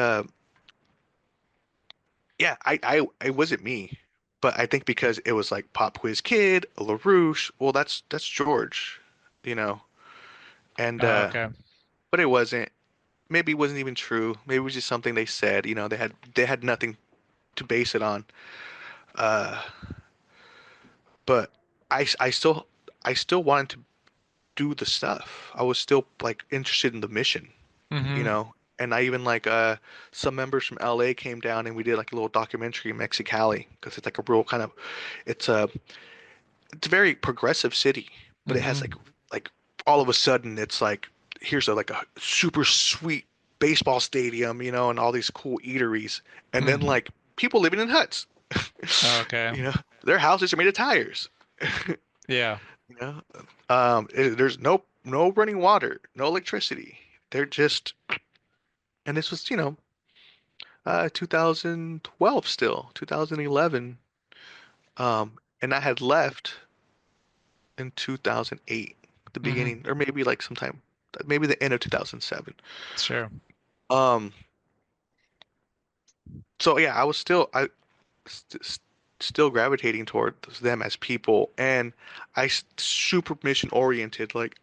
Speaker 2: yeah, I wasn't me, but I think because it was like Pop Quiz Kid, LaRouche, well that's George, you know, and
Speaker 1: Okay.
Speaker 2: but it wasn't. Maybe it wasn't even true. Maybe it was just something they said. They had nothing to base it on. Uh, but I still wanted to do the stuff. I was still like interested in the mission, you
Speaker 1: Hmm.
Speaker 2: know. And I even like some members from LA came down and we did like a little documentary in Mexicali because it's like a real kind of it's a it's a very progressive city, but it has
Speaker 1: Hmm.
Speaker 2: like all of a sudden it's like here's a super sweet baseball stadium, and all these cool eateries, and then
Speaker 1: Hmm.
Speaker 2: like people living in huts,
Speaker 1: Okay.
Speaker 2: you know, their houses are made of tires.
Speaker 1: Yeah.
Speaker 2: You know, there's no running water, no electricity. They're just, and this was, 2012 still, 2011. And I had left in 2008, the
Speaker 1: Hmm.
Speaker 2: beginning, or maybe like sometime, maybe the end of 2007.
Speaker 1: Sure.
Speaker 2: Um, so yeah, I st still gravitating towards them as people, and super mission oriented. Like,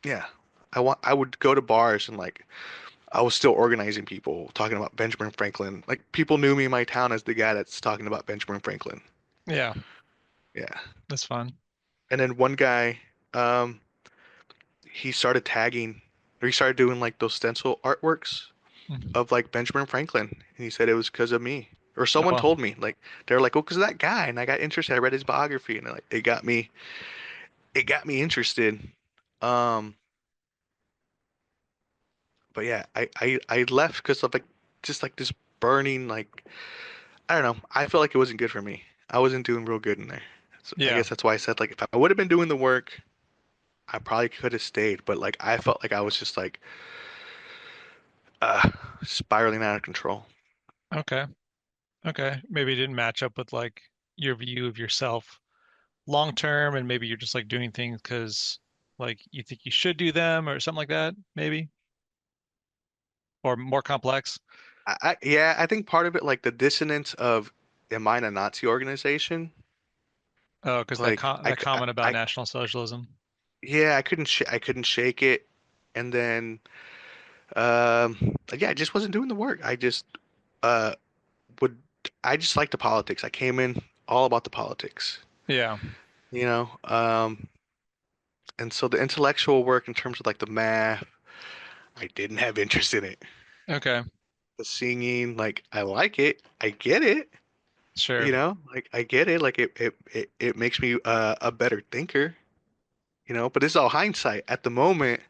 Speaker 2: yeah, I would go to bars and like I was still organizing people, talking about Benjamin Franklin. Like people knew me in my town as the guy that's talking about Benjamin Franklin.
Speaker 1: Yeah.
Speaker 2: Yeah.
Speaker 1: That's fun.
Speaker 2: And then one guy, um, he started tagging, or he started doing like those stencil artworks
Speaker 1: Mhm.
Speaker 2: of like Benjamin Franklin, and he said it was because of me. Or
Speaker 1: Oh,
Speaker 2: someone
Speaker 1: well.
Speaker 2: told me, like they're like, oh, because of that guy, and I got interested. I read his biography, and like it got me interested. Um, but yeah, I left because of like just like this burning like I don't know. I felt like it wasn't good for me. I wasn't doing real good in there. So I
Speaker 1: Yeah.
Speaker 2: guess that's why I said like if I would have been doing the work, I probably could have stayed. But like I felt like I was just like uh spiraling out of control.
Speaker 1: Okay. Okay. Maybe it didn't match up with like your view of yourself long term, and maybe you're just like doing things because like you think you should do them or something like that, maybe, or more complex.
Speaker 2: Yeah, I think part of it like the dissonance of am I in a Nazi organization?
Speaker 1: Oh, because
Speaker 2: Like
Speaker 1: that comment about National Socialism.
Speaker 2: yeah, I couldn't shake it. And then yeah, I just wasn't doing the work. Uh would I just like the politics. I came in all about the politics,
Speaker 1: Yeah.
Speaker 2: you know. And so the intellectual work in terms of like the math, I didn't have interest in it.
Speaker 1: Okay.
Speaker 2: The singing, like I like it, I get it,
Speaker 1: Sure.
Speaker 2: like I get it, like it makes me a better thinker, But this is all hindsight. At the moment,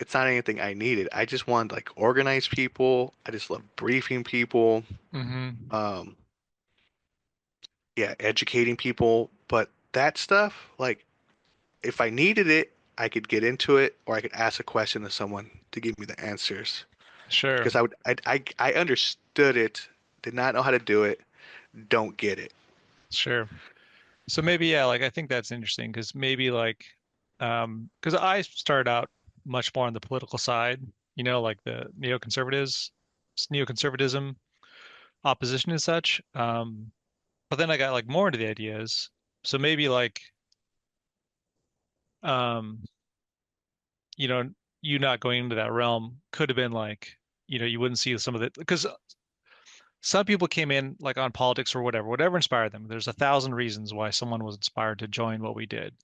Speaker 2: it's not anything I needed. I just wanted like organize people. I just love briefing people.
Speaker 1: Hmm.
Speaker 2: Um, yeah, educating people. But that stuff, like if I needed it, I could get into it, or I could ask a question to someone to give me the answers.
Speaker 1: Sure,
Speaker 2: Because I understood it, did not know how to do it, don't get it.
Speaker 1: sure. So maybe yeah, like I think that's interesting because maybe like because I started out much more on the political side, like the neoconservatism, opposition and such. But then I got like more into the ideas. So maybe like um, you know, you not going into that realm could have been like, you wouldn't see some of the because some people came in like on politics or whatever inspired them. There's 1,000 reasons why someone was inspired to join what we did.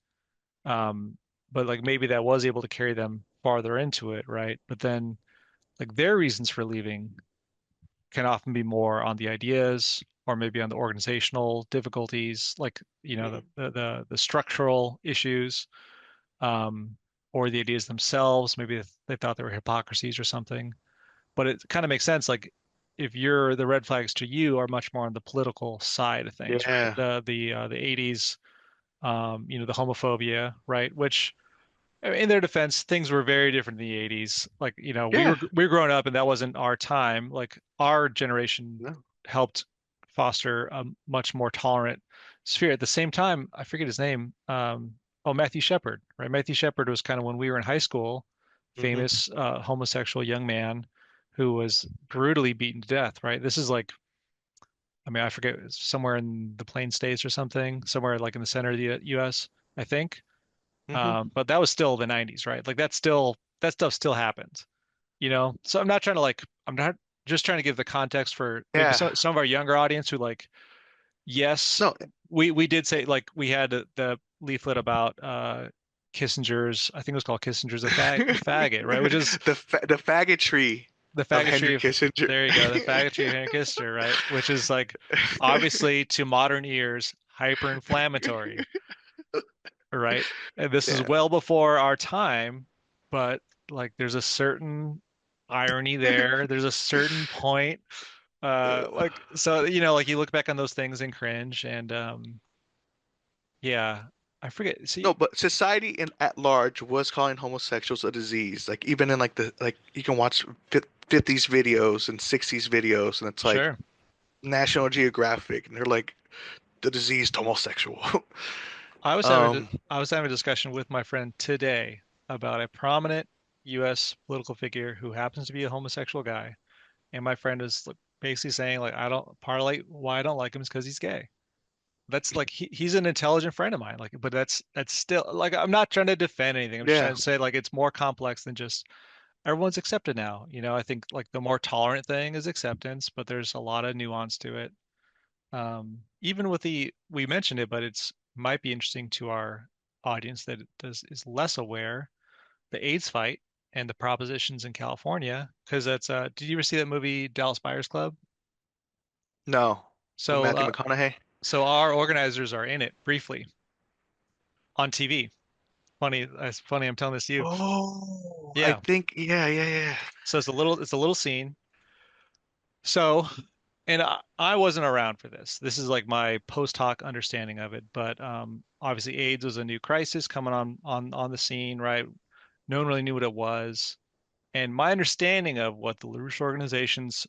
Speaker 1: Um, but like maybe that was able to carry them farther into it, right? But then like their reasons for leaving can often be more on the ideas or maybe on the organizational difficulties, like
Speaker 2: Mhm.
Speaker 1: the structural issues, um, or the ideas themselves. Maybe they thought they were hypocrisies or something. But it kind of makes sense, like if the red flags to you are much more on the political side of things, right?
Speaker 2: Yeah,
Speaker 1: The 80s, the homophobia, right? Which in their defense, things were very different in the 80s. Like,
Speaker 2: yeah,
Speaker 1: we were growing up and that wasn't our time. Like our generation
Speaker 2: no.
Speaker 1: helped foster a much more tolerant sphere. At the same time, I forget his name. Matthew Shepard, right? Matthew Shepard was kind of when we were in high school,
Speaker 2: Hmm.
Speaker 1: famous homosexual young man who was brutally beaten to death, right? This is like, I mean, I forget, it's somewhere in the Plain States or something, somewhere like in the center of the US, I think.
Speaker 2: Hmm.
Speaker 1: But that was still the 90s, right? Like that stuff still happened, So I'm not just trying to give the context for maybe
Speaker 2: Yeah,
Speaker 1: some of our younger audience who like, yes,
Speaker 2: no,
Speaker 1: we did say like we had the leaflet about Kissinger's, I think it was called Kissinger's the faggot, right? Which is
Speaker 2: the faggotry
Speaker 1: the
Speaker 2: of Henry
Speaker 1: faggotry of
Speaker 2: Kissinger.
Speaker 1: there you go, the faggotry of Henry Kissinger, right? Which is like obviously to modern ears hyper-inflammatory, right? And this is
Speaker 2: Yeah.
Speaker 1: well before our time, but like there's a certain irony there. There's a certain point. Like so, like you look back on those things and cringe, and yeah, I forget.
Speaker 2: No,
Speaker 1: See,
Speaker 2: but society in at large was calling homosexuals a disease. Like even in like the like you can watch 50s videos and 60s videos, and it's like
Speaker 1: sure.
Speaker 2: National Geographic, and they're like the diseased homosexual. Um,
Speaker 1: I was having a discussion with my friend today about a prominent U.S. political figure who happens to be a homosexual guy, and my friend was like, basically saying like I don't part of like why I don't like him is because he's gay. That's like he's an intelligent friend of mine. Like, but that's still like I'm not trying to defend anything. I'm just
Speaker 2: yeah.
Speaker 1: trying to say like it's more complex than just everyone's accepted now. I think like the more tolerant thing is acceptance, but there's a lot of nuance to it. Even with we mentioned it, but it's might be interesting to our audience that is less aware the AIDS fight and the propositions in California because that's did you ever see that movie Dallas Buyers Club?
Speaker 2: No. With
Speaker 1: So
Speaker 2: Matthew McConaughey.
Speaker 1: so our organizers are in it briefly on TV. Funny, it's funny I'm telling this to you.
Speaker 2: Oh, I
Speaker 1: Yeah.
Speaker 2: think yeah.
Speaker 1: So it's a little scene. So, and I wasn't around for this. This is like my post hoc understanding of it. But obviously, AIDS was a new crisis coming on the scene, right? No one really knew what it was. And my understanding of what the LaRouche organization's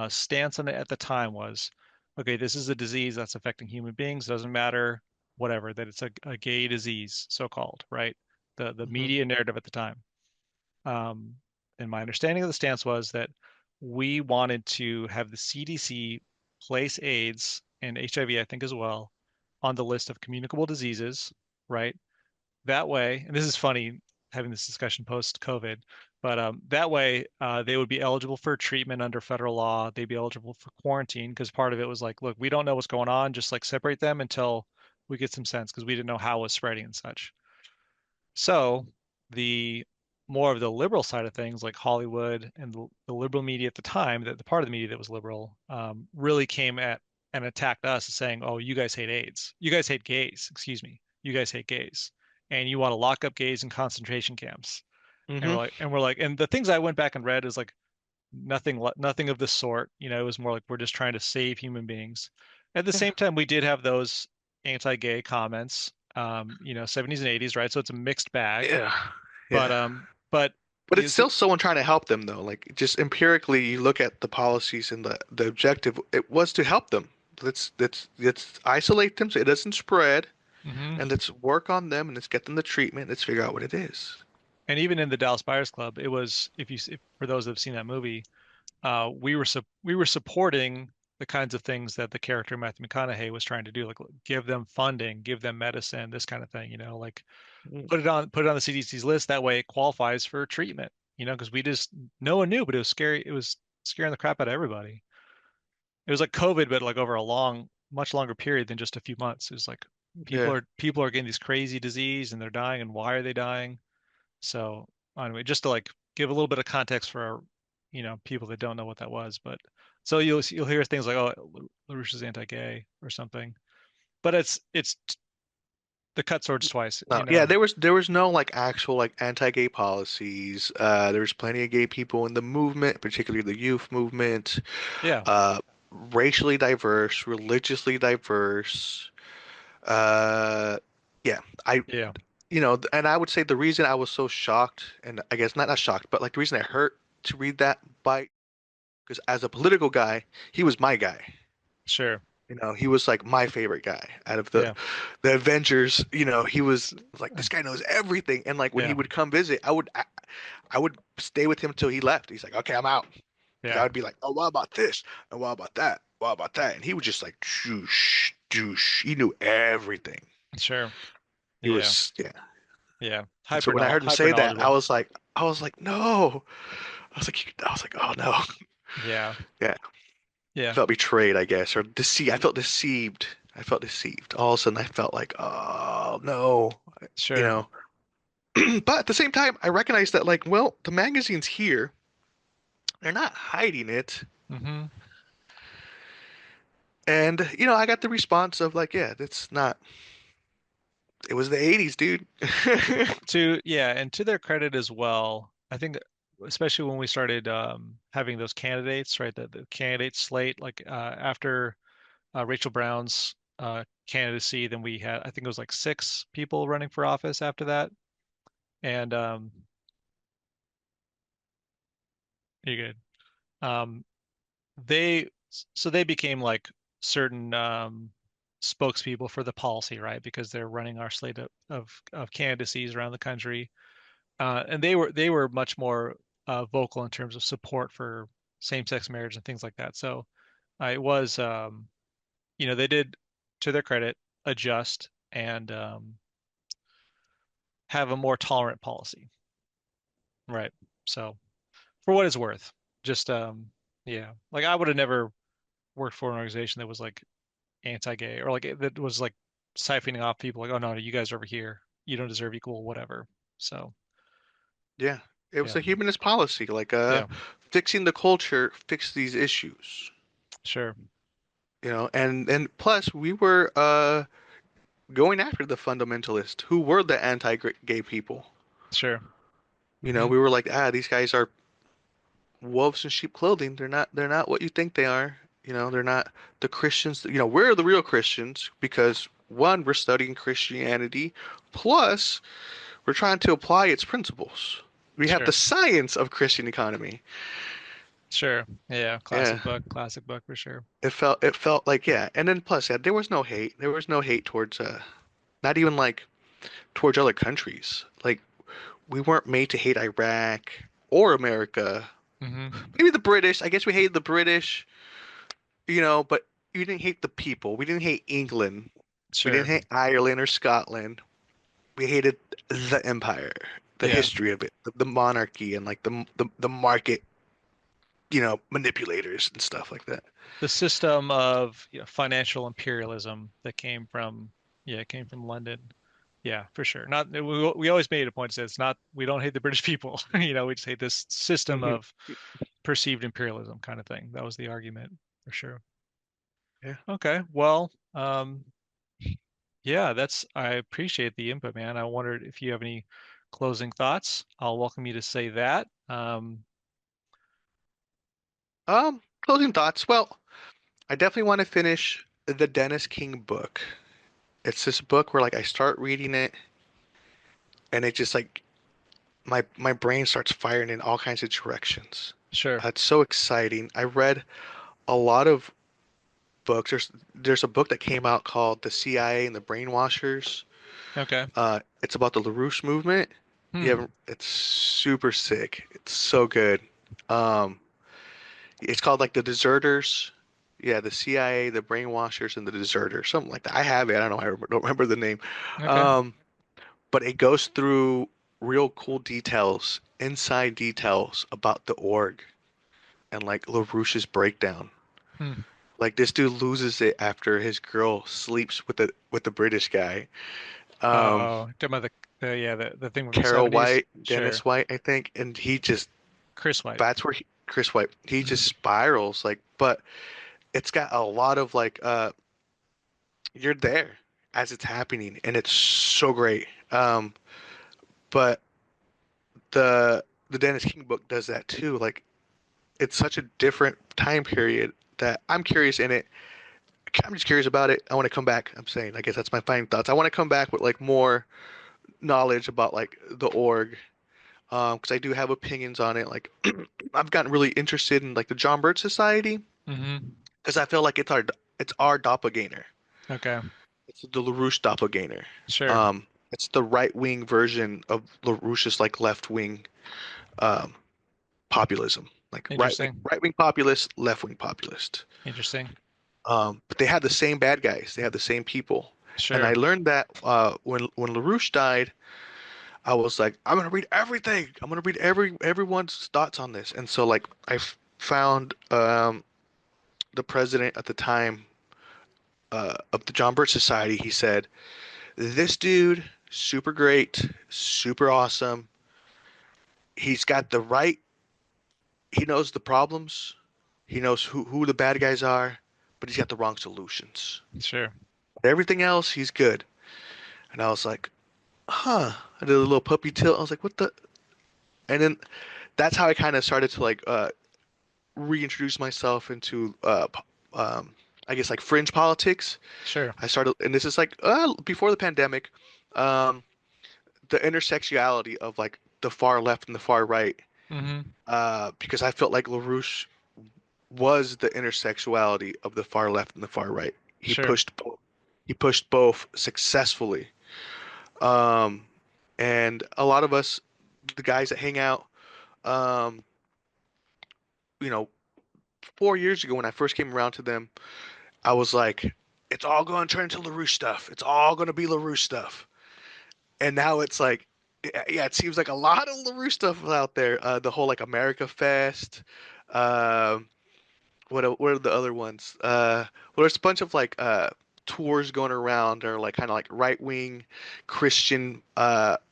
Speaker 1: stance on it at the time was, okay, this is a disease that's affecting human beings. Doesn't matter, whatever, that it's a gay disease, so called, right? The
Speaker 2: Hmm.
Speaker 1: media narrative at the time. Um, and my understanding of the stance was that we wanted to have the CDC place AIDS and HIV, I think, as well, on the list of communicable diseases, right? That way, and this is funny having this discussion post COVID, but that way they would be eligible for treatment under federal law. They'd be eligible for quarantine because part of it was like, look, we don't know what's going on, just like separate them until we get some sense because we didn't know how it was spreading and such. So the more of the liberal side of things, like Hollywood and the liberal media at the time, that the part of the media that was liberal, really came at and attacked us, saying, "Oh, you guys hate AIDS. You guys hate gays. Excuse me. You guys hate gays, and you want to lock up gays in concentration camps." And
Speaker 2: Hmm.
Speaker 1: and the things I went back and read is like nothing of the sort. It was more like we're just trying to save human beings. At the
Speaker 2: Yeah,
Speaker 1: same time, we did have those anti-gay comments, 70s and 80s, right? So it's a mixed bag.
Speaker 2: yeah,
Speaker 1: But
Speaker 2: yeah. But it's
Speaker 1: you see,
Speaker 2: still someone trying to help them though. Like just empirically, you look at the policies and the objective. It was to help them. Let's isolate them so it doesn't spread,
Speaker 1: hmm
Speaker 2: and let's work on them and let's get them the treatment. Let's figure out what it is.
Speaker 1: And even in the Dallas Buyers Club, it was if for those that have seen that movie, we were supporting the kinds of things that the character Matthew McConaughey was trying to do, like give them funding, give them medicine, this kind of thing, like
Speaker 2: Mm.
Speaker 1: put it on the CDC's list. That way it qualifies for treatment, because we just no one knew, but it was scary. It was scaring the crap out of everybody. It was like COVID, but like over a much longer period than just a few months. It was like
Speaker 2: Yeah.
Speaker 1: people are getting these crazy disease and they're dying, and why are they dying? So anyway, just to like give a little bit of context for our, people that don't know what that was, but so you'll hear things like, oh, LaRouche is anti-gay or something, but it's the cut swords twice,
Speaker 2: Yeah, there was no like actual like anti-gay policies. There's plenty of gay people in the movement, particularly the youth movement.
Speaker 1: Yeah,
Speaker 2: Uh, Racially diverse, religiously diverse. Uh, yeah, I
Speaker 1: yeah,
Speaker 2: and I would say the reason I was so shocked, and I guess not shocked, but like the reason it hurt to read that bite, because as a political guy, he was my guy.
Speaker 1: sure,
Speaker 2: He was like my favorite guy out of the
Speaker 1: yeah,
Speaker 2: the Avengers. He was like this guy knows everything, and like when he
Speaker 1: yeah,
Speaker 2: would come visit, I would stay with him till he left. He's like, okay, I'm out, because I
Speaker 1: yeah,
Speaker 2: would be like, oh, what about this? And what about that? What about that? And he would just like, shoosh, douche. He knew everything.
Speaker 1: sure,
Speaker 2: He
Speaker 1: yeah,
Speaker 2: was, yeah.
Speaker 1: yeah,
Speaker 2: And so when I heard him
Speaker 1: hyper
Speaker 2: say that, I
Speaker 1: knowledgeable,
Speaker 2: was like, no. I was like, oh no.
Speaker 1: yeah,
Speaker 2: Yeah. I
Speaker 1: yeah,
Speaker 2: felt betrayed, I guess, or deceived. I felt deceived. I felt deceived. All of a sudden, I felt like, oh no, you
Speaker 1: sure,
Speaker 2: know. But at the same time, I recognize that, like, well, the magazine's here. They're not hiding it.
Speaker 1: hmm
Speaker 2: And, I got the response of, like, yeah, that's not, it was the 80s, dude.
Speaker 1: and to their credit as well, I think especially when we started having those candidates, right? The candidate slate, like after Rachel Brown's candidacy, then we had I think it was like six people running for office after that, and you good. Um, they so they became like certain spokespeople for the policy, right? Because they're running our slate of candidacies around the country. And they were much more vocal in terms of support for same-sex marriage and things like that. So it was, they did, to their credit, adjust and have a more tolerant policy, right? So for what it's worth, just yeah, like I would have never worked for an organization that was like anti-gay or like that was like siphoning off people like, oh no, you guys are over here, you don't deserve equal whatever. So
Speaker 2: Yeah, it was
Speaker 1: yeah,
Speaker 2: a humanist policy, like,
Speaker 1: yeah,
Speaker 2: fixing the culture, fix these issues.
Speaker 1: sure,
Speaker 2: And plus we were going after the fundamentalists who were the anti-gay people.
Speaker 1: sure. Hmm
Speaker 2: We were like, these guys are wolves in sheep clothing. They're not what you think they are. They're not the Christians. We're the real Christians because one, we're studying Christianity, plus we're trying to apply its principles. We have the
Speaker 1: Sure.
Speaker 2: science of Christian economy.
Speaker 1: Sure. Yeah.
Speaker 2: Yeah.
Speaker 1: Classic book for sure.
Speaker 2: It felt like, yeah. And then plus, yeah, there was no hate. There was no hate towards not even like towards other countries. Like we weren't made to hate Iraq or America.
Speaker 1: Hmm
Speaker 2: Maybe the British. I guess we hated the British, but we didn't hate the people. We didn't hate England. We didn't
Speaker 1: Sure.
Speaker 2: hate Ireland or Scotland. We hated the empire, the
Speaker 1: Yeah.
Speaker 2: history of it, the monarchy, and like the market, manipulators and stuff like that.
Speaker 1: The system of financial imperialism that came from London. Yeah, for sure. Not we always made it a point to say it's not we don't hate the British people. We just hate this system
Speaker 2: Hmm.
Speaker 1: of perceived imperialism kind of thing. That was the argument for sure.
Speaker 2: Yeah.
Speaker 1: Okay. Well, yeah, I appreciate the input, man. I wondered if you have any closing thoughts. I'll welcome you to say that.
Speaker 2: Closing thoughts. Well, I definitely want to finish. the Dennis King book. It's this book where like I start reading it and it just like my brain starts firing in all kinds of directions.
Speaker 1: Sure.
Speaker 2: It's so exciting. I read a lot of books. There's a book that came out called The CIA and the Brainwashers.
Speaker 1: Okay.
Speaker 2: It's about the LaRouche movement. You
Speaker 1: Hmm.
Speaker 2: haven't, it's super sick. It's so good. Um, it's called like the Deserters. Yeah, the CIA, the Brainwashers, and the Deserters, something like that. I have it. I don't know. Don't remember the name.
Speaker 1: Okay.
Speaker 2: Um, but it goes through real cool details, inside details about the org and like LaRouche's breakdown.
Speaker 1: Hmm.
Speaker 2: Like this dude loses it after his girl sleeps with the British guy. Um,
Speaker 1: Oh, talking about the thing from the
Speaker 2: Carol
Speaker 1: 70s.
Speaker 2: White,
Speaker 1: Sure.
Speaker 2: Dennis White, I think, and he just
Speaker 1: Chris White.
Speaker 2: that's where Chris White, he just
Speaker 1: Hmm.
Speaker 2: spirals like, but it's got a lot of like you're there as it's happening and it's so great. But the Dennis King book does that too. Like it's such a different time period that I'm curious in it. I'm just curious about it. I want to come back. I'm saying, I guess that's my final thoughts. I want to come back with like more knowledge about like the org, because I do have opinions on it. Like I've gotten really interested in like the John Birch Society
Speaker 1: Hmm.
Speaker 2: because I feel like it's our doppelganger.
Speaker 1: Okay.
Speaker 2: It's the LaRouche doppelganger.
Speaker 1: Sure.
Speaker 2: It's the right wing version of LaRouche's like left wing um, populism, like
Speaker 1: Interesting.
Speaker 2: right wing populist, left wing populist.
Speaker 1: Interesting.
Speaker 2: But they have the same bad guys. They have the same people. And I
Speaker 1: Sure.
Speaker 2: learned that when LaRouche died, I was like, I'm gonna read everything. I'm gonna read everyone's thoughts on this. And so like found the president at the time of the John Birch Society. He said, "This dude, super great, super awesome. He's got the right. He knows the problems. He knows who the bad guys are, but he's got the wrong solutions.
Speaker 1: Sure.
Speaker 2: Everything else, he's good." And I was like, huh. I did a little puppy tilt. I was like, what the? And then that's how I kind of started to like reintroduce myself into I guess like fringe politics.
Speaker 1: Sure.
Speaker 2: I started, and this is like before the pandemic, um, the intersectionality of like the far left and the far right,
Speaker 1: Hmm.
Speaker 2: because I felt like LaRouche was the intersexuality of the far left and the far right. He
Speaker 1: Sure.
Speaker 2: pushed both. He pushed both successfully. Um, and a lot of us, the guys that hang out, um, you know, 4 years ago when I first came around to them, I was like, it's all going to turn into LaRouche stuff. It's all going to be LaRouche stuff. And now it's like, yeah, it seems like a lot of LaRouche stuff out there. The whole like America Fest. Um, what are the other ones? Well, there's a bunch of like tours going around, or like kind of like right wing Christian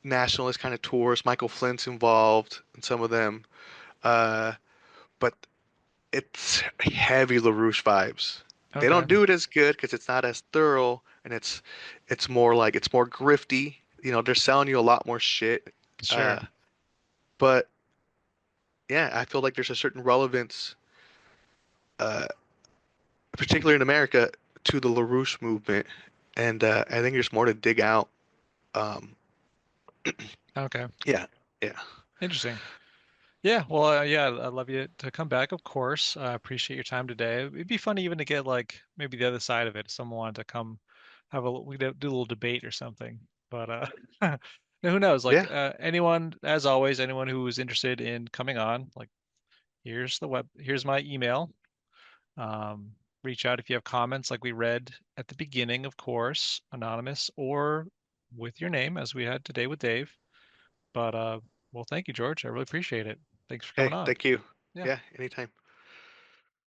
Speaker 2: nationalist kind of tours. Michael Flint's involved in some of them. Uh, but it's heavy LaRouche vibes. They
Speaker 1: Okay.
Speaker 2: don't do it as good because it's not as thorough, and it's more like it's more grifty. You know, they're selling you a lot more shit.
Speaker 1: Sure.
Speaker 2: Uh, but yeah, I feel like there's a certain relevance, uh, particularly in America, to the LaRouche movement, and I think there's more to dig out. Um,
Speaker 1: Okay.
Speaker 2: yeah, yeah,
Speaker 1: Interesting. Yeah, well, yeah, I'd love you to come back, of course. I appreciate your time today. It'd be fun even to get like maybe the other side of it. If someone wanted to come we could do a little debate or something. But who knows? Like
Speaker 2: yeah.
Speaker 1: anyone, as always, anyone who is interested in coming on, like here's my email. Um, Reach out if you have comments, like we read at the beginning, of course, anonymous or with your name, as we had today with Dave. But well, thank you, George. I really appreciate it. Thanks for coming
Speaker 2: Hey,
Speaker 1: on.
Speaker 2: thank you.
Speaker 1: Yeah.
Speaker 2: Yeah, anytime.